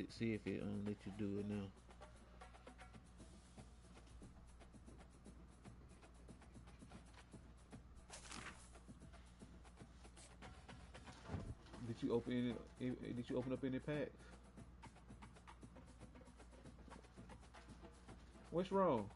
See if it let you do it now. Did you open it? Did you open up any packs? What's wrong?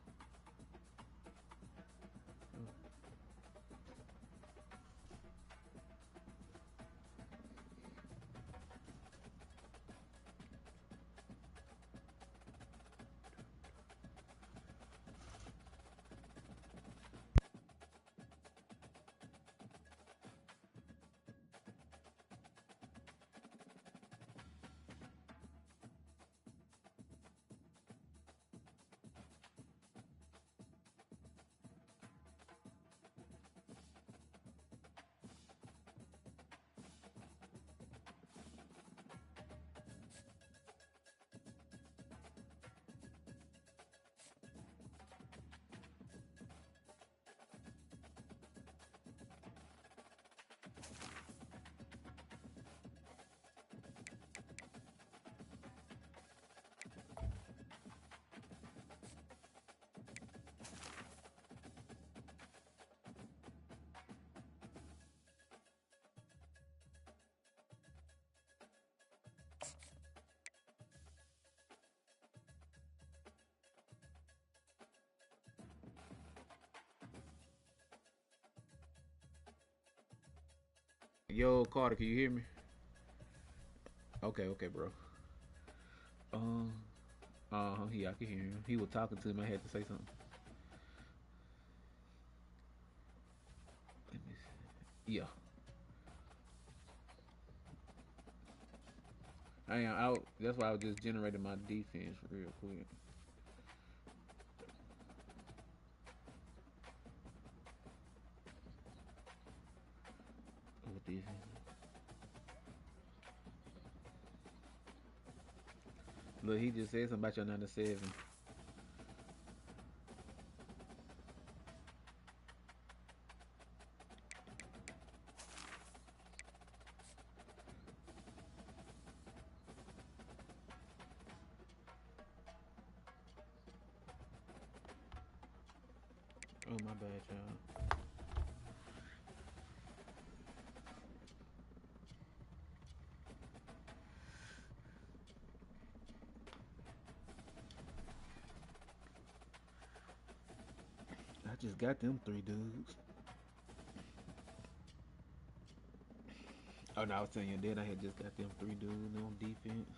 Yo, Carter, can you hear me? Okay, bro. Um, yeah, I can hear him. He was talking to him. I had to say something. Let me see. Yeah, I am out. That's why I was just generating my defense real quick. What defense? Look, he just said something about your 97. Oh my bad, y'all. I just got them three dudes. Oh no, I was telling you that I had just got them three dudes on defense.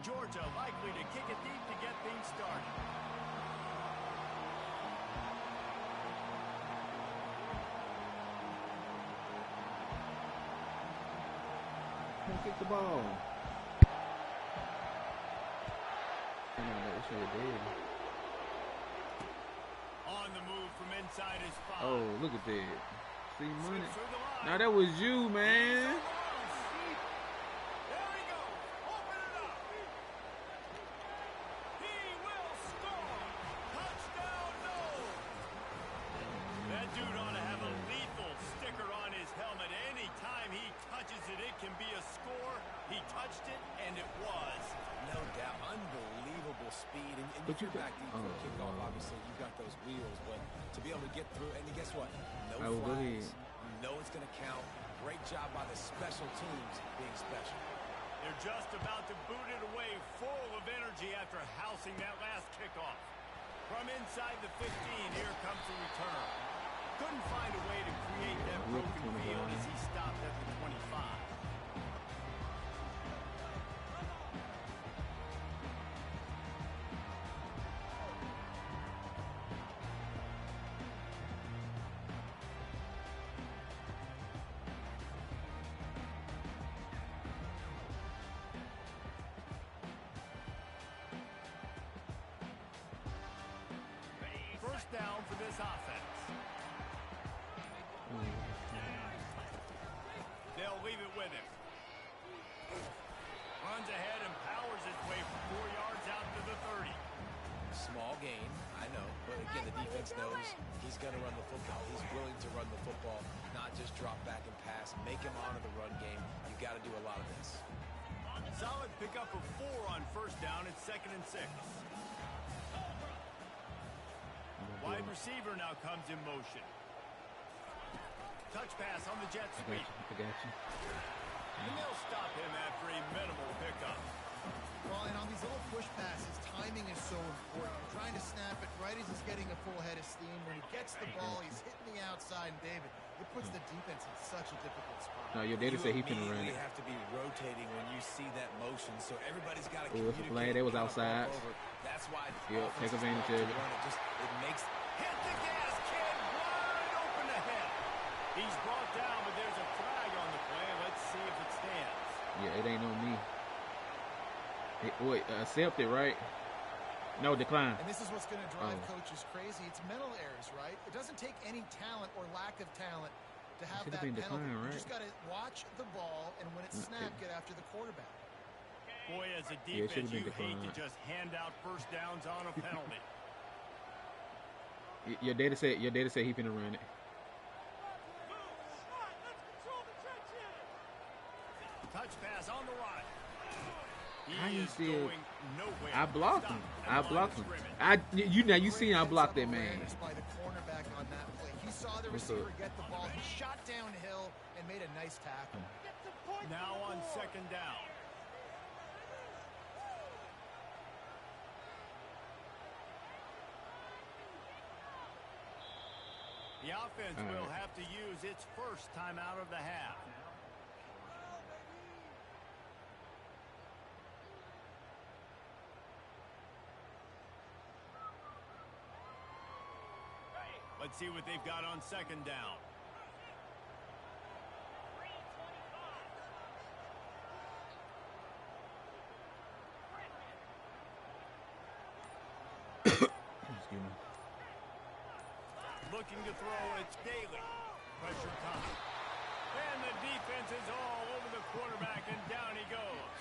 Georgia likely to kick it deep to get things started. Come kick the ball. Oh, no, that shit dead. On the move from inside his 5. Oh, look at that. See money. Now that was you, man. But if you you're could. back deep for a kickoff, obviously you've got those wheels, but to be able to get through, and guess what? No I will go ahead. flags. You know it's going to count. Great job by the special teams being special. They're just about to boot it away, full of energy after housing that last kickoff. From inside the 15, here comes the return. Couldn't find a way to create that broken field as he stopped at the 25. First down for this offense. They'll leave it with him. Runs ahead and powers his way for 4 yards out to the 30. Small gain, I know, but again, the defense knows he's going to run the football. He's willing to run the football, not just drop back and pass, make him honor the run game. You got to do a lot of this. Solid pickup of 4 on first down. It's 2nd and 6. Wide receiver now comes in motion. Touch pass on the jet sweep. I got you. And they'll stop him after a minimal pickup. Well, and on these little push passes, timing is so important. Trying to snap it right as he's getting a full head of steam. When he gets the ball, he's hitting the outside. And David, it puts the defense in such a difficult spot. No, your data said he finna run You it. have to be rotating when you see that motion, so everybody's got to Oh, it's a flag. They was outside. That's why. Yep, take advantage of it. It makes. Hit the gas, kid. Wide open ahead. He's brought down, but there's a flag on the play. Let's see if it stands. Yeah, it ain't on me. Hey, wait, accept it, right? No, decline. And this is what's going to drive coaches crazy. It's mental errors, right? It doesn't take any talent or lack of talent to have that penalty. Right? You just got to watch the ball, and when it's snapped, get after the quarterback. Boy, as a defense, you hate declined. to just hand out first downs on a penalty. Your data said he finna run it. Touch pass on the right. How He you is still? going nowhere. I blocked him. Stop I at the line blocked of him. scrimmage. You seen I blocked that man. By the cornerback on that play. He saw the What's receiver up? get the ball. He shot downhill and made a nice tackle. Now on 2nd down. The offense will have to use its first timeout of the half. Let's see what they've got on 2nd down. Excuse me. Looking to throw, it's Daly. Pressure coming. And the defense is all over the quarterback, and down he goes.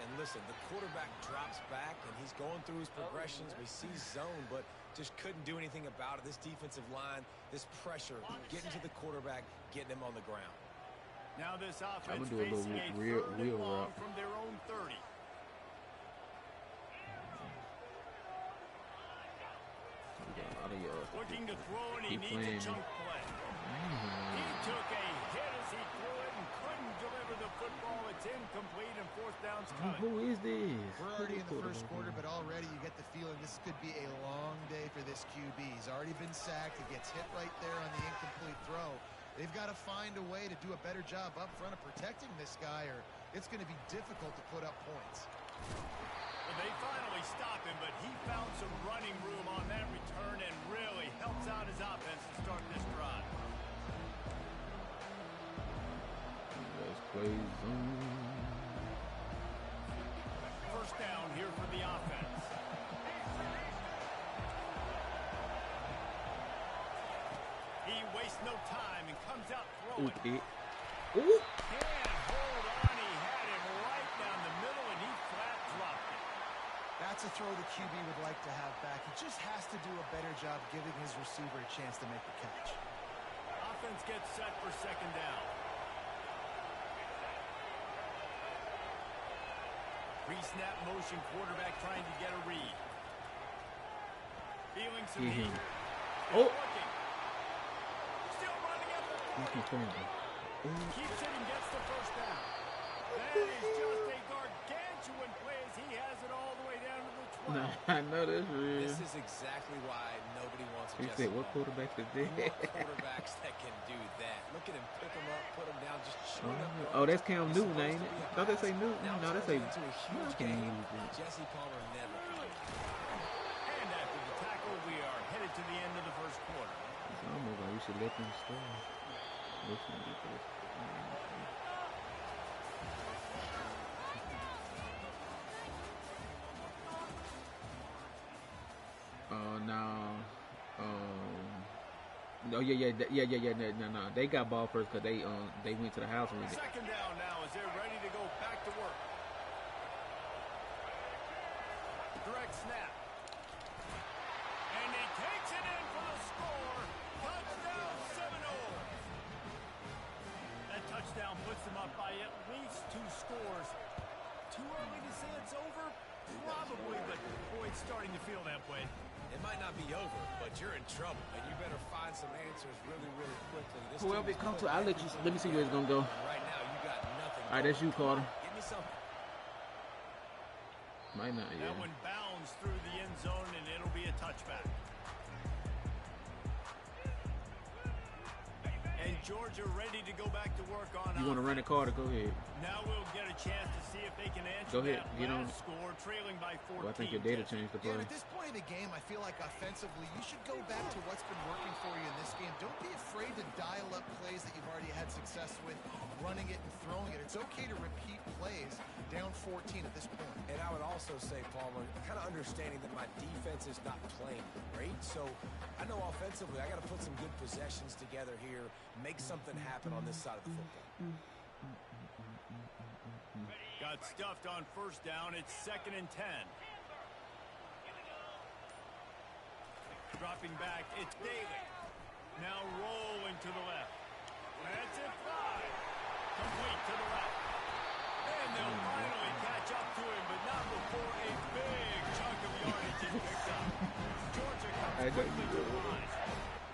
And listen, the quarterback drops back, and he's going through his progressions. We see zone, but just couldn't do anything about it. This defensive line, this pressure, getting to the quarterback, getting him on the ground. Now this I'm offense gonna do a facing little a wheel 3rd and long route. from their own 30. Looking to throw, and he Keep needs a playing. chunk play. He took a hit as he threw it and couldn't deliver the football. It's incomplete, and 4th down's coming. Who is this? We're already in the first quarter, but already you get the feeling this could be a long day for this QB. He's already been sacked. He gets hit right there on the incomplete throw. They've got to find a way to do a better job up front of protecting this guy, or it's going to be difficult to put up points. Well, they finally stop him, but he found some running room on that return and really helps out his offense to start this drive. Let's play zone. First down here for the offense. He wastes no time and comes out throwing. Ooh. Can't hold on. He had him right down the middle, and he flat dropped it. That's a throw the QB would like to have back. He just has to do a better job giving his receiver a chance to make the catch. Offense gets set for 2nd down. Pre-snap motion, quarterback trying to get a read. some Get heat. him. Still Oh. looking. Still running at the Look 40. at that. Keeps it and gets the first down. That is just a gargantuan play as he has it all the way down to the 12. Nah, I know that's real. This is exactly why nobody wants a He Jesse said, what Palmer. quarterback is You this? want quarterbacks that can do that. Look at him pick him up, put him down, just chewing up Oh, that's yards. Cam It's Newton, supposed ain't to it? be a Don't they pass. say Newton? Now No, they turns say. it into a huge I can't game. use it. Jesse Palmer never could do it. And after the tackle, we are headed to the end of the first quarter. It's almost like you should let them stay. Listen to this. No. Oh yeah. No. They got ball first because they went to the house with it. Second down now as they're ready to go back to work. Direct snap. And he takes it in for the score. Touchdown, Seminoles. That touchdown puts them up by at least 2 scores. Too early to say it's over? Probably, but boy, it's starting to feel that way. It might not be over, but you're in trouble, and you better find some answers really, really quickly. This Whoever team it is comes to, putting I'll let you. Let me see where it's gonna go. right now, you got nothing. All right, that's you, Carter. Give me something. Might not. Yeah. That one bounds through the end zone, and it'll be a touchback. And Georgia ready to go back to work on You want to run it, Carter? Go ahead. Now we'll get a chance to see if they can answer Go ahead, that get on last score, trailing by 14. Well, I think your data changed the Yeah, play. and at this point of the game, I feel like offensively, you should go back to what's been working for you in this game. Don't be afraid to dial up plays that you've already had success with, running it and throwing it. It's okay to repeat plays down 14 at this point. And I would also say, Palmer, kind of understanding that my defense is not playing great. So I know offensively, I got to put some good possessions together here, make something happen on this side of the football. Got stuffed on first down. It's 2nd and 10. Dropping back, it's Daly. Now rolling to the left. That's it, fly. Complete to the left. And they'll finally catch up to him, but not before a big chunk of yardage is picked up. Georgia comes quickly to the line.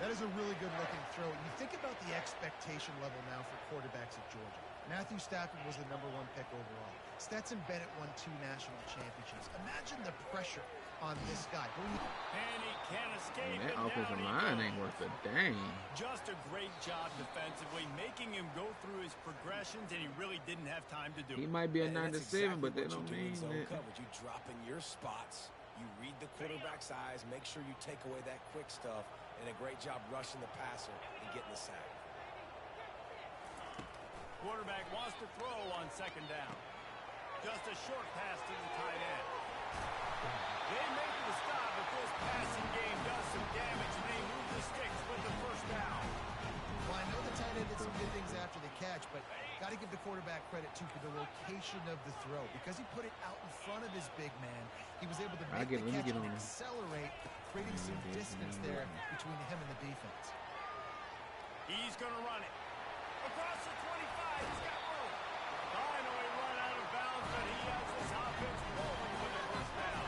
That is a really good-looking throw. You think about the expectation level now for quarterbacks at Georgia. Matthew Stafford was the #1 pick overall. Stetson Bennett won 2 national championships. Imagine the pressure on this guy. And he can't escape. That and offensive down he line goes. ain't worth a dang. Just a great job defensively, making him go through his progressions, and he really didn't have time to do He it. might be a And 9 to that's 7, but exactly that what don't you do in mean zone that. coverage. You drop in your spots, you read the quarterback's eyes, make sure you take away that quick stuff, and a great job rushing the passer and getting the sack. Quarterback wants to throw on 2nd down. Just a short pass to the tight end. They make the stop, but this passing game does some damage, and they move the sticks with the first down. Well, I know the tight end did some good things after the catch, but got to give the quarterback credit, too, for the location of the throw. Because he put it out in front of his big man, he was able to make the catch and accelerate, creating some distance there between him and the defense. He's going to run it. Across the 25, he's got room. Finally run out of bounds, but he has this offense rolling with the first down.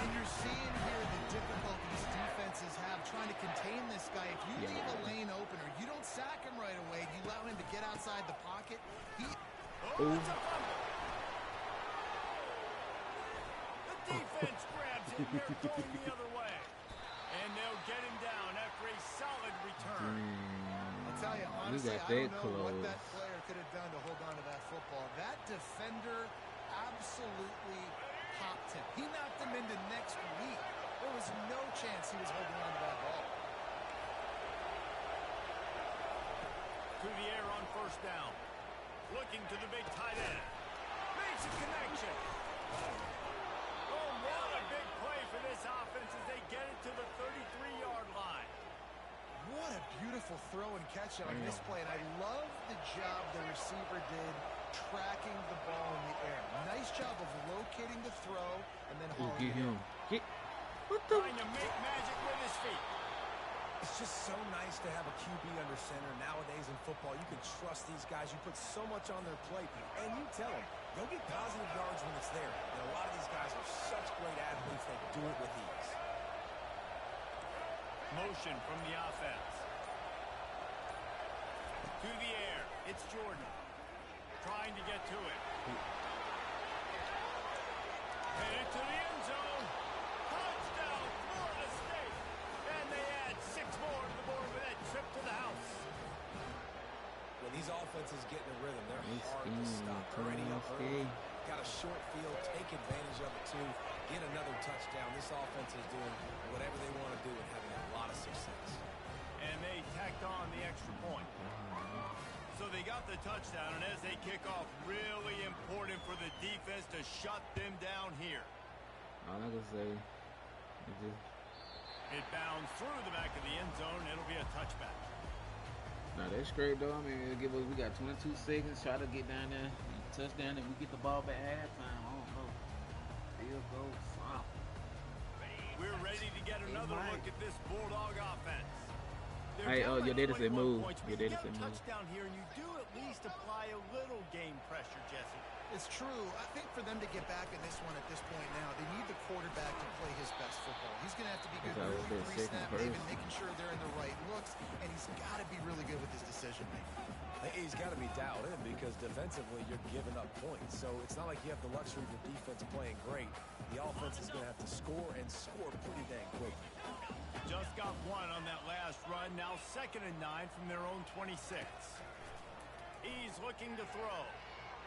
And you're seeing here the difficulties defenses have trying to contain this guy. If you leave a lane open or you don't sack him right away, you allow him to get outside the pocket, Oh, it's a fumble. The defense grabs him here, going the other way. And they'll get him down after a solid return. I'll tell you, We honestly, got I don't that know what close. that player could have done to hold on to that football. That defender absolutely popped him. He knocked him into next week. There was no chance he was holding on to that ball. To the air on first down. Looking to the big tight end. Makes a connection. Oh, what a big play for this offense as they get it to the 33-yard line. What a beautiful throw and catch on this play. And I love the job the receiver did tracking the ball in the air. Nice job of locating the throw and then hauling Get it in. him. Get. What the? Trying to make magic with his feet. It's just so nice to have a QB under center. Nowadays in football, you can trust these guys. You put so much on their plate, and you tell them, go get positive yards when it's there. And a lot of these guys are such great athletes, they do it with ease. Motion from the offense. To the air. It's Jordan. Trying to get to it. Headed to the end zone. Touchdown, Florida State. And they add 6 more to the board with that trip to the house. When these offenses get in a rhythm, they're hard to stop. Already up early. Got a short field. Take advantage of it, too. Get another touchdown. This offense is doing whatever they want to do and having a lot of success. And they tacked on the extra point. So they got the touchdown, and as they kick off, really important for the defense to shut them down here. All I can say is just... It bounds through the back of the end zone. It'll be a touchback. Now that's great though. I mean, we got 22 seconds. Try to get down there, touchdown, and we get the ball back at halftime. I don't know. Field goal, something. We're ready to get another look at this Bulldog offense. Hey, your data said move. Your data said move. Touchdown here, and you do at least apply a little game pressure, Jesse. It's true. I think for them to get back in this one at this point now, they need the quarterback to play his best football. He's going to have to be good really pre-snap, even making sure they're in the right looks, and he's got to be really good with his decision-making. He's got to be dialed in because defensively you're giving up points. So it's not like you have the luxury of the defense playing great. The offense is going to have to score and score pretty dang quick. Just got one on that last run. Now 2nd and 9 from their own 26. He's looking to throw.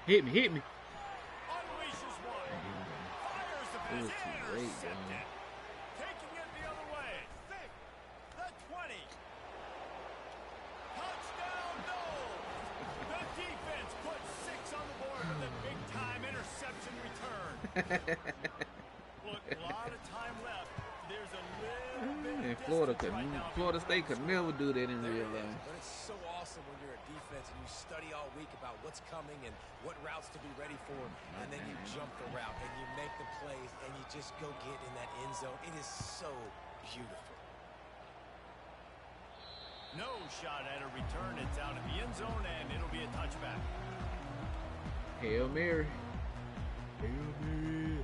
Hit me. Unleashes one. Fires the pass. Intercepted. Taking it the other way. The 20. Touchdown, no. The defense puts 6 on the board with a big-time interception return. Look, a lot of time left. There's a little bit of Florida State could never do that in real life. But it's so awesome when you're a defense and you study all week about what's coming and what routes to be ready for, and then you jump the route and you make the plays and you just go get in that end zone. It is so beautiful. No shot at a return. It's out of the end zone, and it'll be a touchback. Hail Mary. Hail Mary.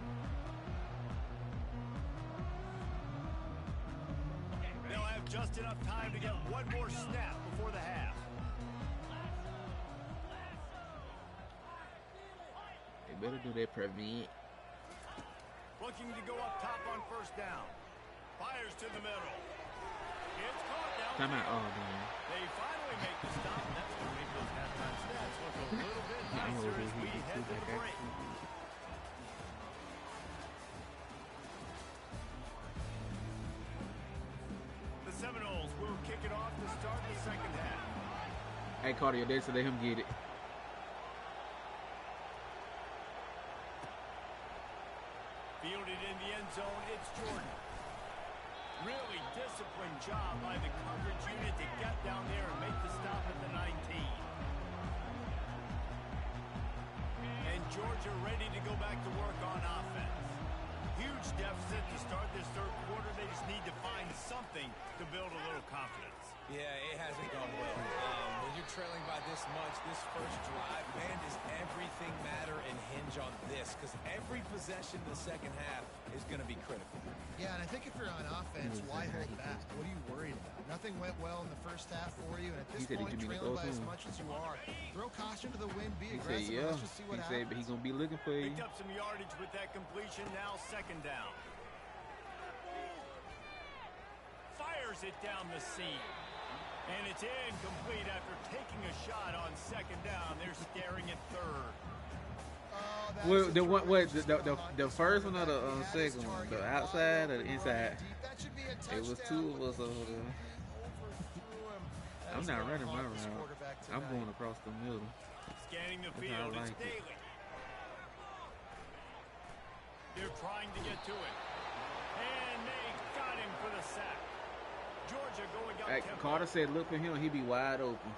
They'll have just enough time to get one more snap before the half. They better do that prevent. Looking to go up top on 1st down. Fires to the middle. It's caught down. Time out. Oh, man. They finally make the stop, and that's going to make those halftime stats look a little bit nicer as we head to the break. The Seminoles will kick it off to start the 2nd half. Hey, Carter, your dad said let him get it. Fielded in the end zone, it's Jordan. Really disciplined job by the coverage unit to get down there and make the stop at the 19. And Georgia ready to go back to work on offense. Huge deficit to start this 3rd quarter. They just need to find something to build a little confidence. Yeah, it hasn't gone well. When you're trailing by this much, this first drive, man, does everything matter and hinge on this? Because every possession in the 2nd half is going to be critical. Yeah, and I think if you're on offense, why hold back? What are you worried about? Nothing went well in the 1st half for you, and at this point, trailing by as much as you are, throw caution to the wind, be aggressive, and let's just see what happens. But he's going to be looking for you. Picked up some yardage with that completion, now 2nd down. Fires it down the seam. And it's incomplete after taking a shot on 2nd down. They're staring at 3rd. Well, the first one or the second one? The outside or the inside? It was 2 of us over there. I'm not running my route. I'm going across the middle. Scanning the field, it's Daly. They're trying to get to it. And they got him for the sack. Georgia going up tempo. Carter said look for him, he'd be wide open.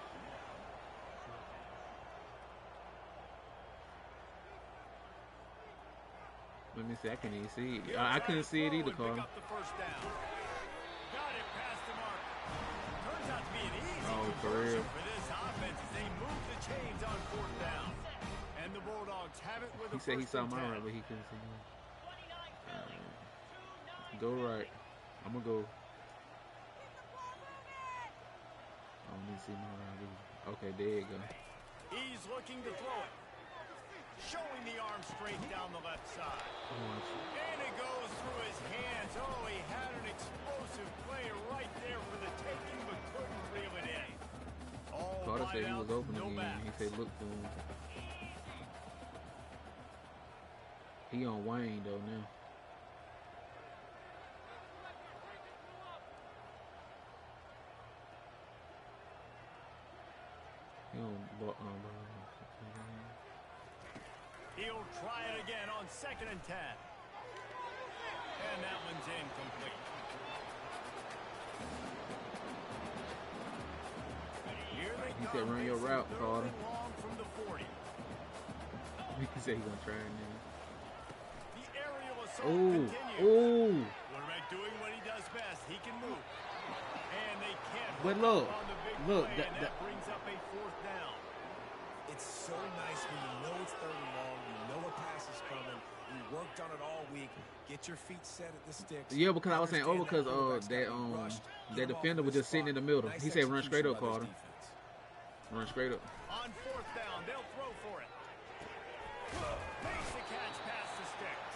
Let me see, I can't even see it. I couldn't see it either, Carter. Pick up the 1st down. Got it past the mark. Turns out to be an easy conversion for this offense as they move the chains on 4th down. And the Bulldogs have it with a 1st and 10. He said he saw my right, but he couldn't see me. Go right. I'm going to go. can't see me around either. Okay, there you go. He's looking to throw it. Showing the arm straight down the left side. And it goes through his hands. Oh, he had an explosive play right there for the taking, but couldn't reel it in. Oh, Carter said he was open no again. backs. He said look for him. He on Wayne though now. He on He'll try it again on 2nd and 10. And that one's incomplete. Here they He come. said run your route, Carter. Long from the 40. He said he gonna try it now. The aerial assault Oh, continues. oh. Quarterback doing what he does best. He can move. And they can't But hook look, up on the big look, play, and that brings up a 4th down. It's so nice when you know it's 3rd and long, you know a pass is coming, you worked on it all week, get your feet set at the sticks. Yeah, because I was saying because that defender was just sitting in the middle. He said run straight up, Carter. Run straight up. On 4th down, they'll throw for it. Makes the catch past the sticks.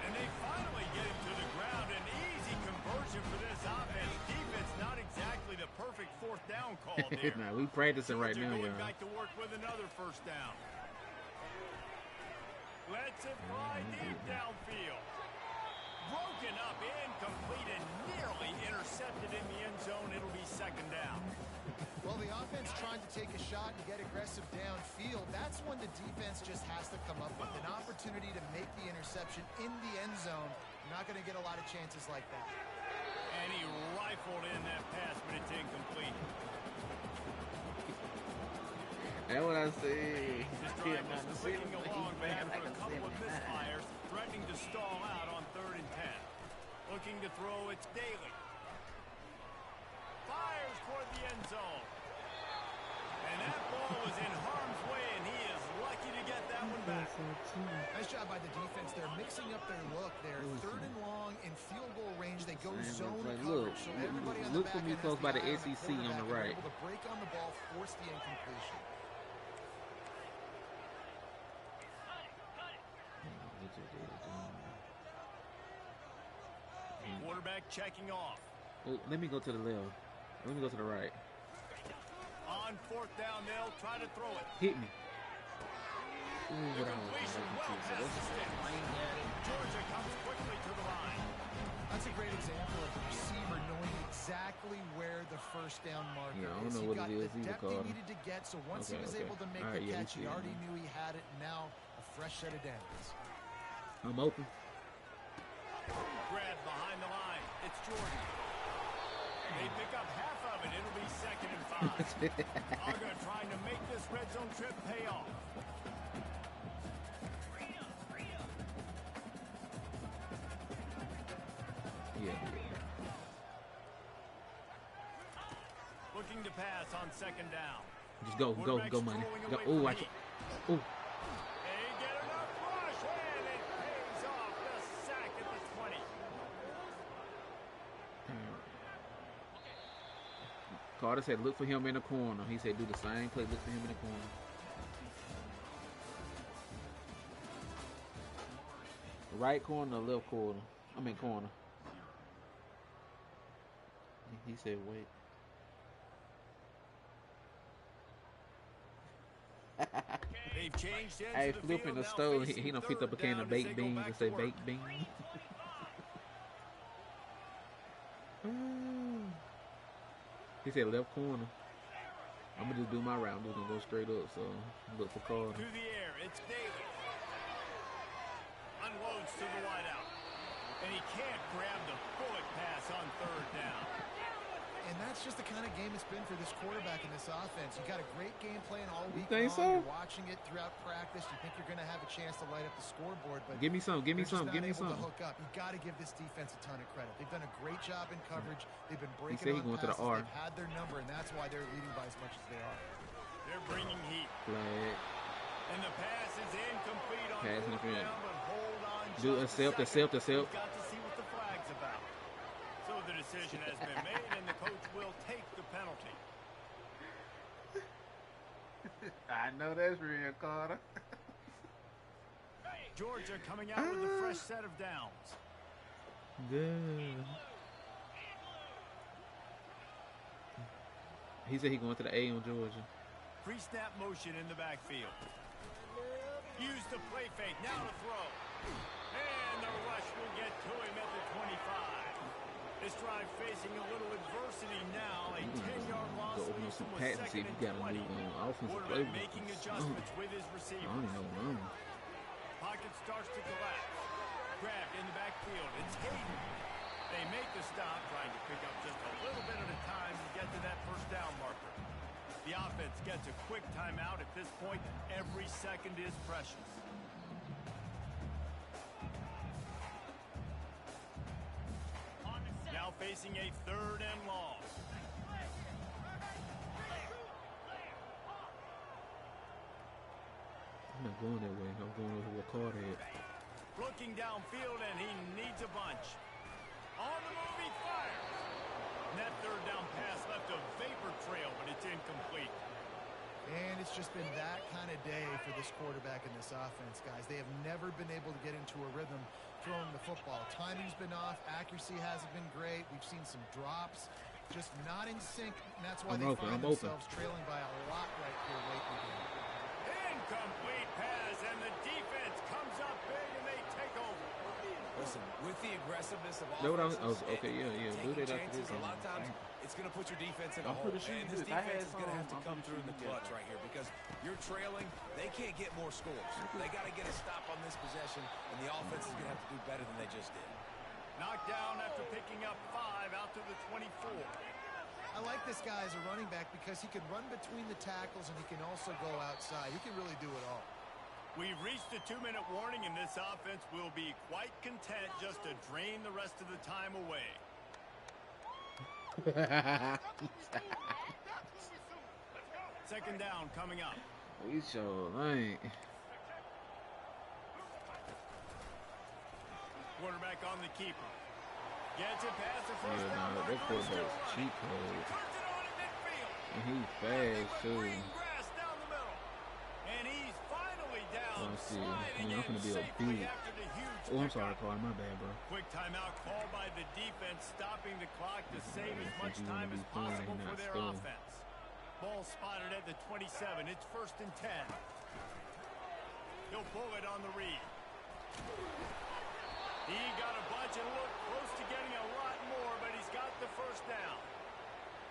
And they finally get him to the ground. An easy conversion for this offense. Defense not exactly the perfect 4th down call there. Nah, we practicing right now, Going y'all. back to work with another 1st down. Lets it fly deep downfield. Broken up, incomplete, and nearly intercepted in the end zone. It'll be 2nd down. Well, the offense trying to take a shot and get aggressive downfield. That's when the defense just has to come up with an opportunity to make the interception in the end zone. Not going to get a lot of chances like that. And he rifled in that pass, but it's incomplete. That's what I said. This drive was clicking along, but after a couple of misfires, threatening to stall out on 3rd and 10. Looking to throw, it's Daly. Fires toward the end zone. And that ball was in harm's way, and he is lucky to get that one back. Nice job by the defense. They're mixing up their look. They're 3rd and long in field goal range. They go zone Like, coverage. So everybody on the look for back me end close has by the eye SEC on the quarterback, and right. they're able to break on the ball, force the incompletion. Quarterback checking off. Oh, let me go to the left. Let me go to the right. On 4th down, they'll try to throw it. Hit me. Ooh, The what I was completion well thinking, past the sticks. Georgia comes quickly to the line. That's a great example of the receiver knowing exactly where the 1st down marker Yeah, I don't is. know He what got it is the either, depth he Carter. needed to get, so once he was Okay. able to make All the right, yeah, catch, we he see it already now. knew he had it. Now a fresh set of downs. I'm open. Grab behind the line. It's Jordan. They pick up half of it. It'll be 2nd and 5. Aga trying to make this red zone trip pay off. Yeah. Looking to pass on 2nd down. Just go, money. Go. Oh, watch it. Oh. They get enough rush, and it pays off. The sack at the 20. Carter said, look for him in the corner. He said, do the same play. Look for him in the corner. Right corner or left corner? I mean corner. He said, wait. They've changed into Hey, the Flip in field the now, stove. facing He done picked up a 3rd can down of as they baked go beans back and to say work. baked beans. He said left corner. I'm gonna just do my route. I'm just gonna go straight up. So look for Carter. To the air, it's Daly. Unloads to the wideout. And he can't grab the bullet pass on 3rd down. And that's just the kind of game it's been for this quarterback in this offense. You got a great game plan all week think long. so? You're watching it throughout practice. You think you're going to have a chance to light up the scoreboard, but Give me some. Give me they're just some. Give me not able some. to hook up. You got to give this defense a ton of credit. They've done a great job in coverage. They've been breaking said he on going to the passes. R. They've had their number, and that's why they're leading by as much as they are. They're bringing heat. Flag. And the pass is incomplete on Pass 4th interference. down, but hold on Do just accept, a second. accept. We've got to see what the flag's about. So the decision has been made, and the coach will take the penalty. I know that's real, Carter. Georgia coming out with a fresh set of downs. Good. He said he going to the A on Georgia. Pre-snap motion in the backfield. Use the play fake. Now to throw. And the rush will get to him at the 25. This drive facing a little adversity now. A 10-yard loss leaves him with second and 20. Quarterback making adjustments with his receivers. Pocket starts to collapse. Grabbed in the backfield. It's Hayden. They make the stop, trying to pick up just a little bit at a time to get to that first down marker. The offense gets a quick timeout. At this point, every second is precious. Now facing a 3rd and long. I'm not going that way. I'm going over where Carter is. Looking downfield, and he needs a bunch. On the move, he fires. And that 3rd down pass left a vapor trail, but it's incomplete. And it's just been that kind of day for this quarterback and this offense, guys. They have never been able to get into a rhythm throwing the football. Timing's been off. Accuracy hasn't been great. We've seen some drops. Just not in sync, and that's why they find themselves trailing by a lot right here late in the game. Incomplete pass, and the defense comes up big, and they take over. Listen, with the aggressiveness of offenses, okay, yeah. Do that after this. A lot of times, it's going to put your defense in a hole. And this defense is going to have to come through in the clutch right here because you're trailing. They can't get more scores. They got to get a stop on this possession, and the offense is going to have to do better than they just did. Knocked down after picking up 5 out to the 24. I like this guy as a running back because he can run between the tackles and he can also go outside. He can really do it all. We've reached the 2-minute warning, and this offense will be quite content just to drain the rest of the time away. Second down coming up. We sure ain't. Quarterback on the keeper. Gets it past the first Yeah, down. that quarterback's cheap code. Turns it on in midfield. And he's fast, too. Green grass down the middle. And he's finally down. Let's see. Sliding I'm gonna in be a safely beat. after the huge Oh, I'm pickup. sorry, Carter. My bad, bro. Quick timeout called by the defense, stopping the clock to save as much time as possible for their offense. Ball spotted at the 27. It's 1st and 10. He'll pull it on the read. He got a bunch and looked close to getting a lot more, but he's got the first down.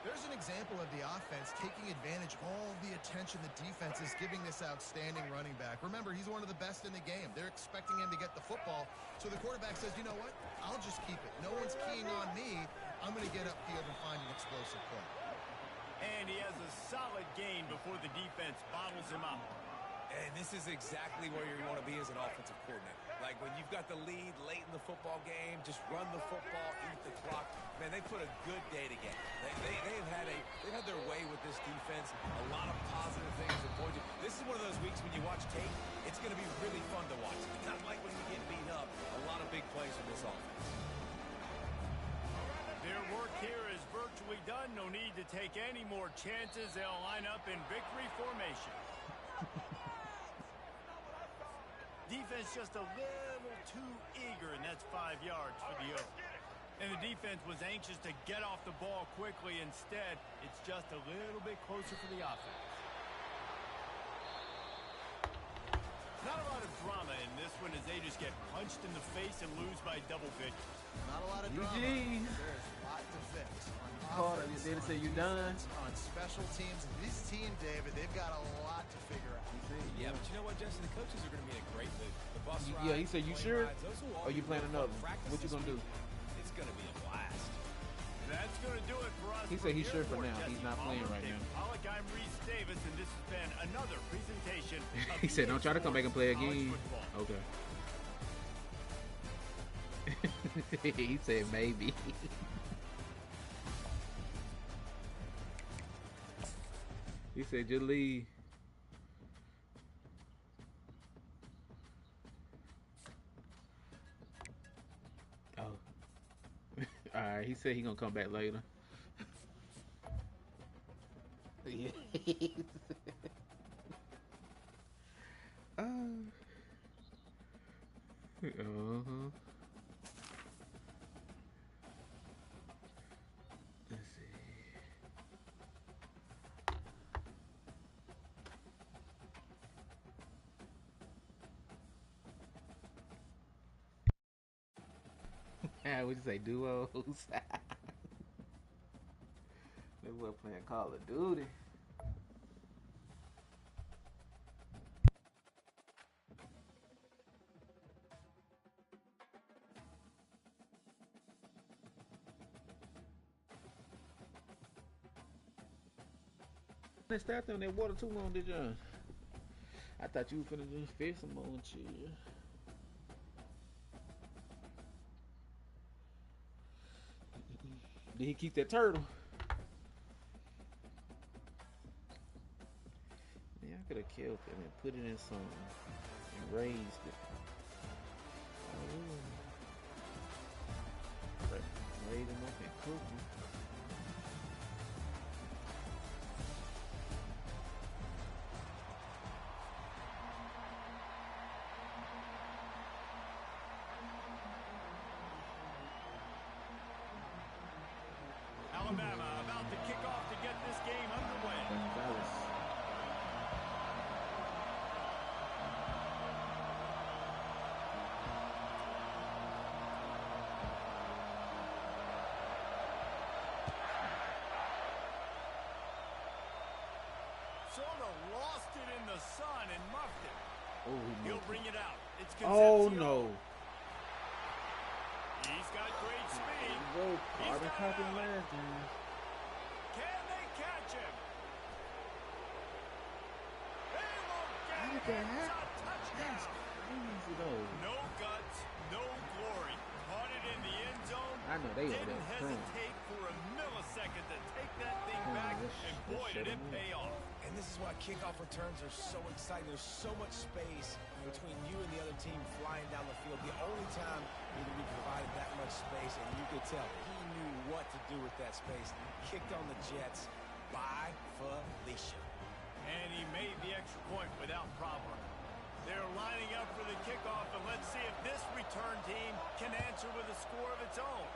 There's an example of the offense taking advantage of all the attention the defense is giving this outstanding running back. Remember, he's one of the best in the game. They're expecting him to get the football, so the quarterback says, you know what? I'll just keep it. No one's keying on me. I'm going to get upfield and find an explosive play. And he has a solid gain before the defense bottles him up. And this is exactly where you want to be as an offensive coordinator. Like when you've got the lead late in the football game, just run the football, eat the clock. Man, they put a good day together. They've had their way with this defense. A lot of positive things to point to. This is one of those weeks when you watch tape, it's going to be really fun to watch. It's not like when you get beat up. A lot of big plays from this offense. Their work here is virtually done. No need to take any more chances. They'll line up in victory formation. Defense just a little too eager, and that's 5 yards for the Oaks. And the defense was anxious to get off the ball quickly. Instead, it's just a little bit closer for the offense. Not a lot of drama in this one as they just get punched in the face and lose by double digits. Not a lot of drama. GG. There's a lot to fix. Carter, you did say you done? On special teams. This team, David, they've got a lot to figure out. Yeah, but you know what, Justin? The coaches are going to be in a great mood. The bus rides, Yeah, he said, you plane sure? rides, those will all Or you be playing fun another one? practices What you gonna do? It's going to be a blast. That's going to do it for us. He said he's From sure for Airport, now. He's Jesse not playing Palmer, right David now. Pollock, I'm Reese Davis, and this has been another presentation of He said, don't try to come back and play college again. football. Okay. He said maybe. He said just leave. Oh. Alright, he said he gonna come back later. Yeah. Uh-huh. Let's see. What'd you say, duos? They were playing Call of Duty. They stopped on that water too long, did you? I thought you were finna just fish some more and chill. Did he keep that turtle? Yeah, I could have killed it and put it in something and raised it. Oh. Raise them up and cook them. Alabama about to kick off to get this game underway. Sort of lost it in the sun and muffed it. Oh, he'll bring it out. It's oh Concepcion. no. He's got great speed. He's got copying last time. Can they catch him? They will get it. It's a touchdown. No guts, no glory. Caught it in the end zone. I know they didn't hesitate for a millisecond to take that thing back, and boy, did it pay off. And this is why kickoff returns are so exciting. There's so much space between you and the other team flying down the field. The only time either we provided that much space, and you could tell he knew what to do with that space. Kicked on the Jets by Felicia. And he made the extra point without problem. They're lining up for the kickoff, and let's see if this return team can answer with a score of its own.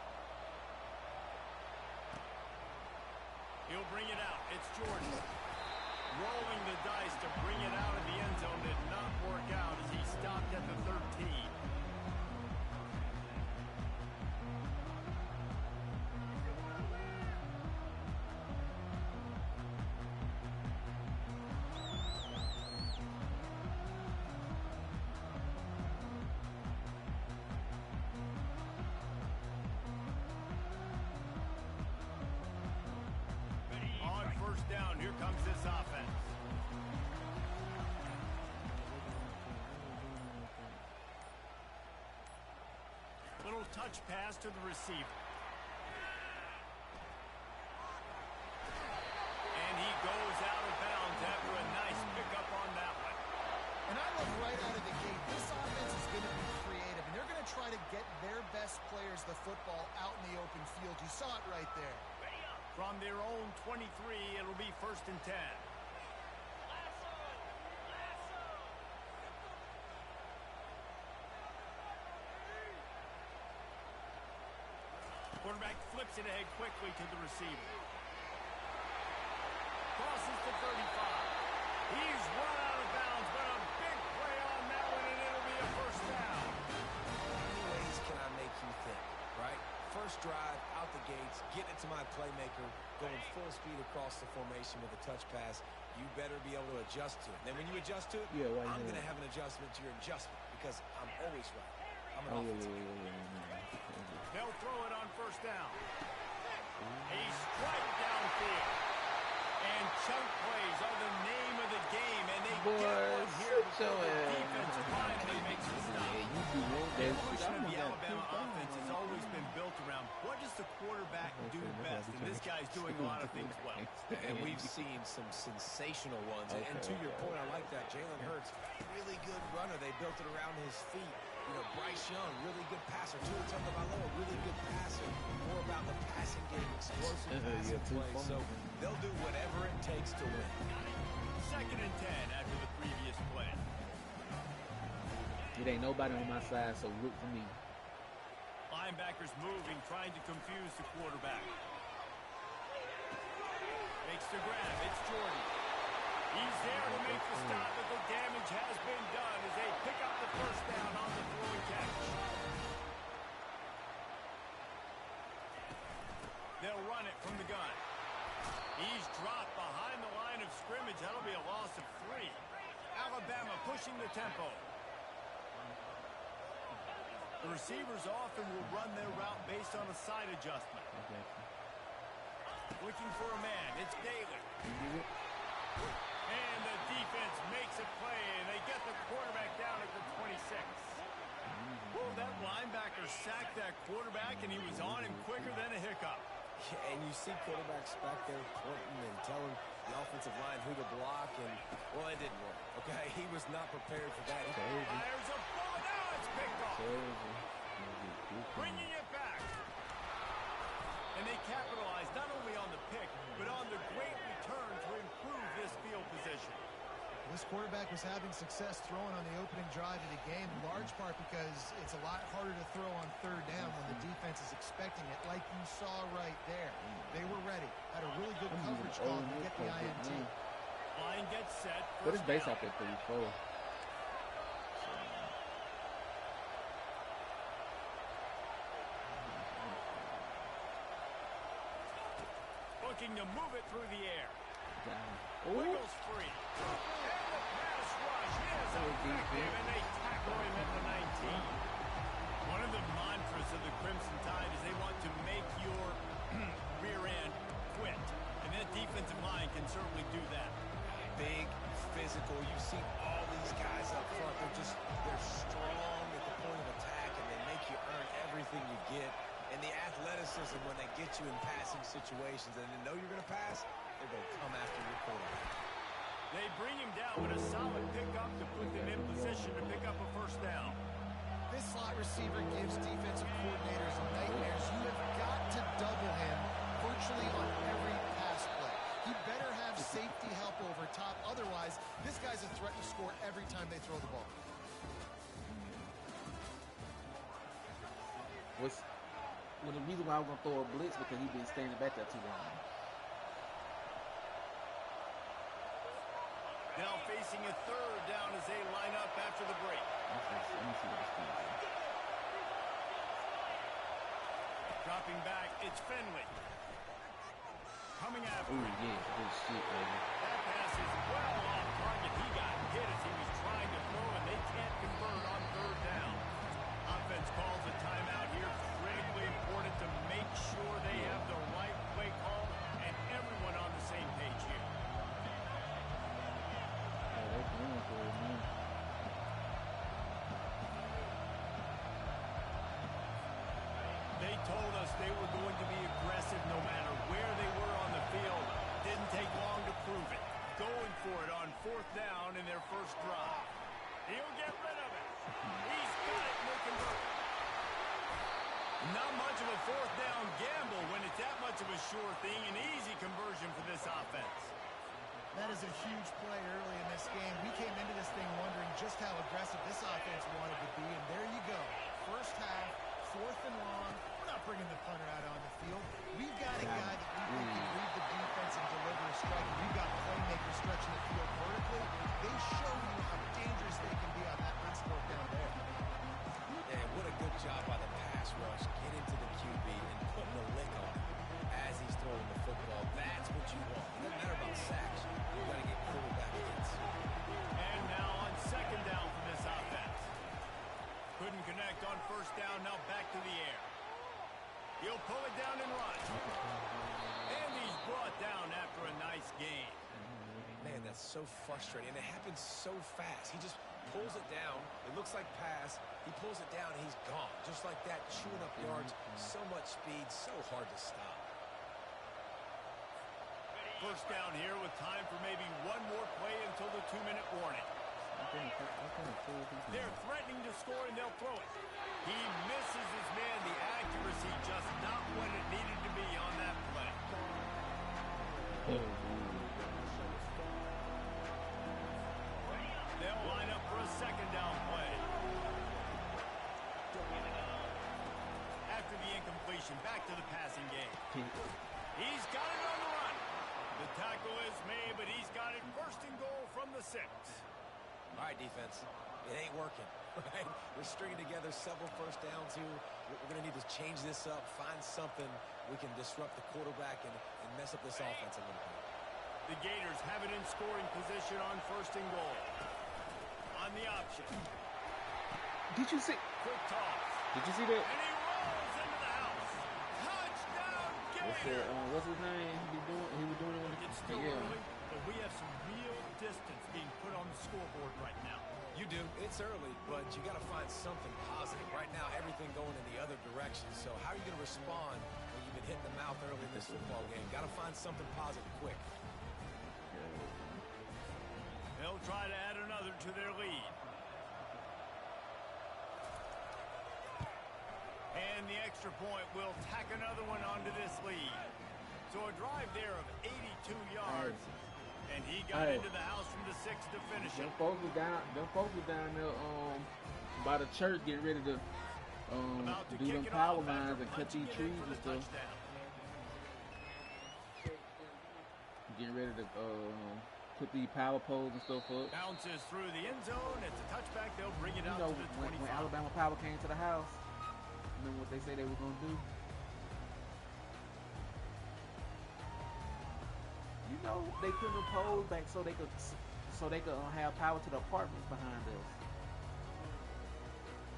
He'll bring it out. It's Jordan. Rolling the dice to bring it out of the end zone did not work out as he stopped at the 13. On first down, here comes this offense. Little touch pass to the receiver. And he goes out of bounds after a nice pickup on that one. And I look right out of the gate. This offense is going to be creative, and they're going to try to get their best players the football out in the open field. You saw it right there. From their own 23, it'll be 1st and 10. Quarterback flips it ahead quickly to the receiver. Crosses the 35. He's run out of bounds, but a big play on that one, and it'll be a first down. How many ways can I make you think, right? First drive, out the gates, getting it to my playmaker, going full speed across the formation with a touch pass. You better be able to adjust to it. Then when you adjust to it, I'm going to have an adjustment to your adjustment because I'm always right. I'm an offensive guy. They'll throw it on first down. A strike downfield. And chunk plays are the name of the game, and they get one here before the defense finally makes a stop. The evolution of the Alabama offense has always been built around what does the quarterback do best, and this guy's doing a lot of things well. And we've seen some sensational ones. And to your point, I like that. Jalen Hurts, really good runner. They built it around his feet. You know, Bryce Young, really good passer. Tua Tagovailoa, really good passer. More about the passing game, explosive passing play. So they'll do whatever it takes to win. 2nd and 10 after the previous play. It ain't nobody on my side, so look for me. Linebackers moving, trying to confuse the quarterback. Makes the grab. It's Jordan. He's there to make the stop, but the damage has been done as they pick up the first down on the throw and catch. They'll run it from the gun. He's dropped behind the line of scrimmage. That'll be a loss of 3. Alabama pushing the tempo. The receivers often will run their route based on a side adjustment. Looking for a man. It's Daly. And the defense makes a play, and they get the quarterback down at the 26. Well, that linebacker sacked that quarterback, and he was on him quicker than a hiccup. Yeah, and you see quarterbacks back there pointing and telling the offensive line who to block, and, well, it didn't work, okay? He was not prepared for that. Fires a bullet. Now it's picked off. Bringing it back. And they capitalized not only on the pick, but on the great return to improve this field position. This quarterback was having success throwing on the opening drive of the game, in large part because it's a lot harder to throw on third down when the defense is expecting it, like you saw right there. They were ready. Had a really good coverage call to get the INT. Line gets set. What is base out there 34? Looking to move it through the air. Ooh. Wiggles free. And the pass rush is effective, and they tackle him at the 19. One of the mantras of the Crimson Tide is they want to make your rear end quit. And that defensive line can certainly do that. Big, physical. You see all these guys up front. They're strong at the point of attack, and they make you earn everything you get. And the athleticism when they get you in passing situations and they know you're going to pass, they're going to come after your quarterback. They bring him down with a solid pickup to put them in position to pick up a first down. This slot receiver gives defensive coordinators nightmares. You have got to double him virtually on every pass play. He better have safety help over top. Otherwise, this guy's a threat to score every time they throw the ball. Well, the reason why I was going to throw a blitz because he's been standing back there too long. Now facing a third down as they line up after the break. Let me see what this is. Dropping back, it's Finley. Coming after. Ooh, yeah, good shit, baby. That pass is well off target. He got hit as he was trying to throw, and they can't convert on third down. Offense calls a timeout here. Critically important to make sure they have the right play call and everyone on the same page here. They told us they were going to be aggressive no matter where they were on the field. Didn't take long to prove it. Going for it on fourth down in their first drive. He'll get rid of it. He's got it and they convert. Not much of a fourth down gamble when it's that much of a sure thing. An easy conversion for this offense. That is a huge play early in this game. We came into this thing wondering just how aggressive this offense wanted to be, and there you go. First half, fourth and long. We're not bringing the punter out on the field. We've got a guy that we think can read the defense and deliver a strike. We've got playmakers stretching the field vertically. They show you how dangerous they can be on that last fourth down there. And what a good job by the pass rush. Get into the QB and putting a lick on him as he's throwing the football. That's what you want. It doesn't matter about sacks. You've got to get quarterback hits. And now on second down for this offense. Couldn't connect on first down. Now back to the air. He'll pull it down and run. And he's brought down after a nice gain. Man, that's so frustrating. And it happens so fast. He just pulls it down. It looks like pass. He pulls it down and he's gone. Just like that, chewing up yards. So much speed, so hard to stop. First down here with time for maybe one more play until the 2-minute warning. They're threatening to score and they'll throw it. He misses his man. The accuracy just not what it needed to be on that play. They'll line up for a second down play. formation. Back to the passing game. He's got it on the run. The tackle is made, but he's got it first and goal from the 6. All right, defense. It ain't working, right? We're stringing together several first downs here. We're going to need to change this up, find something we can disrupt the quarterback and mess up this offense a little bit. The Gators have it in scoring position on first and goal. On the option. Did you see? Quick toss. Did you see that? And he rolls into the house. Touchdown, Gators! What's his name? He was doing it when It's still early, but we have some real distance being put on the scoreboard right now. You do. It's early, but you got to find something positive. Right now, everything going in the other direction. So how are you going to respond when you've been hit in the mouth early in this football game? Got to find something positive quick. They'll try to add another to their lead. And the extra point will tack another one onto this lead. So a drive there of 82 yards. And he got into the house from the 6 to finish it. Them folks was down there by the church getting ready to do them power lines and cut these trees and stuff. Getting ready to put these power poles and stuff up. Bounces through the end zone. It's a touchback. They'll bring it out to the 25. When Alabama Power came to the house, remember what they said they were going to do? You know, they put the poles back so they could have power to the apartments behind us.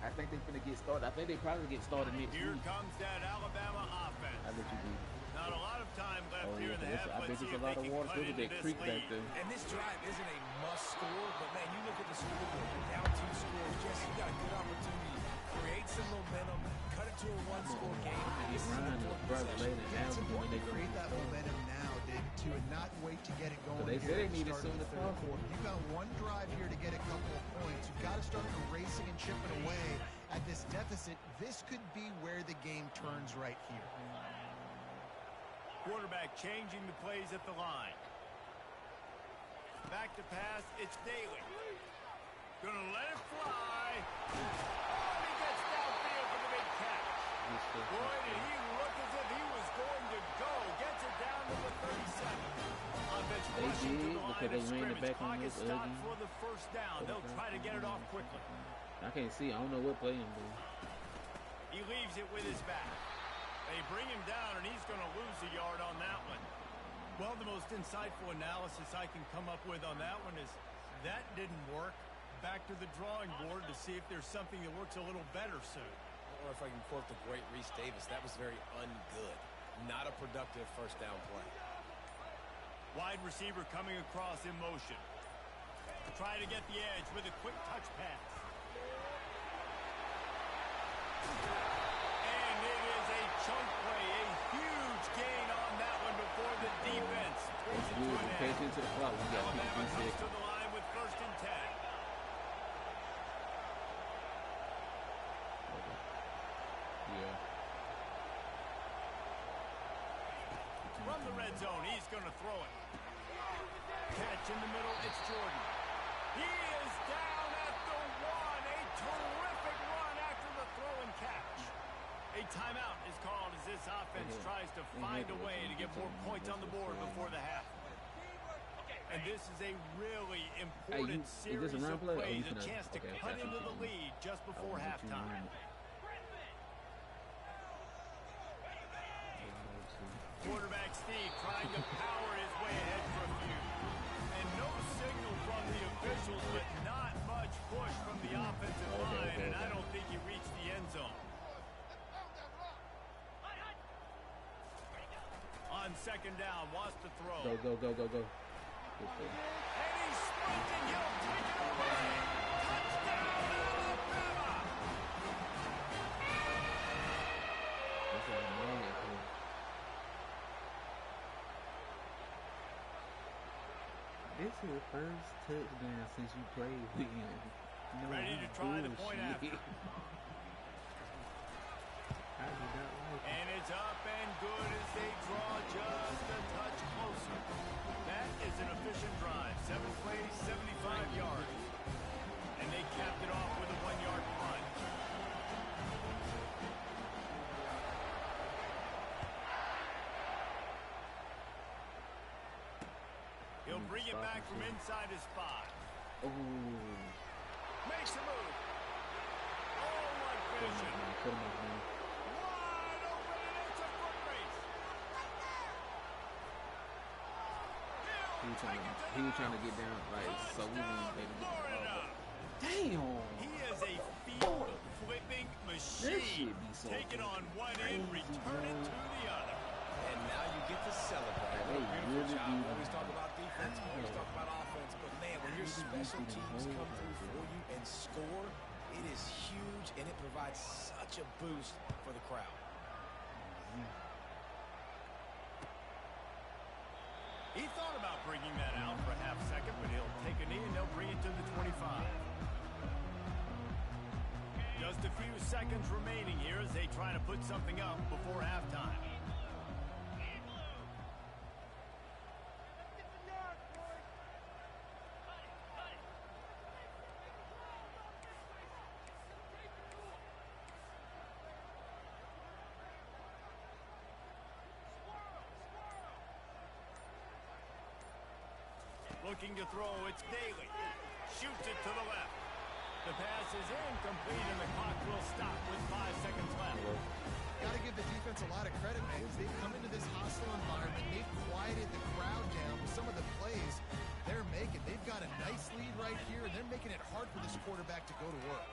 I think they're gonna get started. I think they probably get started next Here week. comes that Alabama offense. I bet you do. Not a lot of time left here in the half. I bet there's a lot of water through that creek back there. And this drive isn't a must score, but man, you look at the scoreboard, you're down 2 scores. Jesse, you got a good opportunity. Create some momentum, cut it to a 1-score game. This is an important possession. It's important to create that momentum now, Dave, too, and not wait to get it going. They say they need it soon as third possible. quarter. You've got one drive here to get a couple of points. You've got to start erasing and chipping away at this deficit. This could be where the game turns right here. Quarterback changing the plays at the line. Back to pass. It's Daly. Gonna let it fly. Oh, and he gets downfield for the big catch. Boy, did he look as if he was going to go. Gets it down to the 37. Offense rushing to the line of scrimmage. Clock is stopped for the first down. They'll try to get it off quickly. I can't see. I don't know what play I'm doing. He leaves it with his back. They bring him down, and he's going to lose a yard on that one. Well, the most insightful analysis I can come up with on that one is that didn't work. Back to the drawing board to see if there's something that works a little better soon. Or if I can quote the great Reese Davis, that was very ungood. Not a productive first down play. Wide receiver coming across in motion. Try to get the edge with a quick touch pass. And it is a chunk play, a huge gain on that one before the defense pulls it to an Pay end. attention to the clock. We got Alabama 52 comes seconds. to the line with 1st and 10. Yeah. From the red zone, he's going to throw it. Catch in the middle, it's Jordan. He is down at the 1. A terrific run after the throw and catch. A timeout is called as this offense tries to find a way to get more points on the board before the half. And this is a really important series of plays, a chance to cut into the lead just before halftime. Quarterback Steve trying to power his way ahead for a few. And no signal from the officials, but not much push from the offensive line, and I don't think he reached the end zone. On 2nd down, wants to throw. Go. And he's sprinting. He'll take it away. Touchdown, Alabama! This is the first touchdown since you played with him. No, Ready to try the point after. I do not like it. And it's up and good as they draw just a touch closer. That is an efficient drive. 7 plays, 75 yards. And they capped it off with a 1-yard punt. He'll bring it back from inside his 5. Oh. Makes a move. Oh, what vision. Put him up, man. Wide open, and it's a foot race. He was trying to get down, like, so we wouldn't let him get the ball. Damn. He is a field-flipping machine. So Take it on one end, return it to the other. And now you get to celebrate. They Beautiful really job. do. Always talk about defense, always talk about offense, but man, when your special teams come through for you and score, it is huge, and it provides such a boost for the crowd. He thought about bringing that out for a half second, but he'll take a knee and they'll bring it to the 25. Just a few seconds remaining here as they try to put something up before halftime. Looking to throw, it's Daly. Shoots it to the left. The pass is incomplete, and the clock will stop with 5 seconds left. Got to give the defense a lot of credit, man, because they've come into this hostile environment. They've quieted the crowd down with some of the plays they're making. They've got a nice lead right here, and they're making it hard for this quarterback to go to work.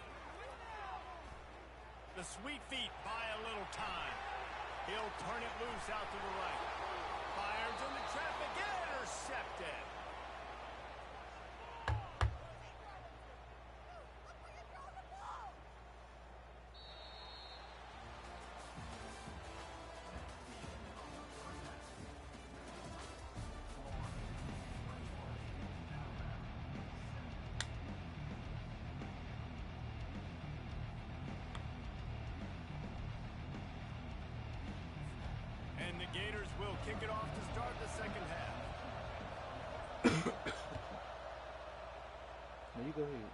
The sweet feet buy a little time. He'll turn it loose out to the right. Fires in the traffic, intercepted. And the Gators will kick it off to start the second half. There you go ahead.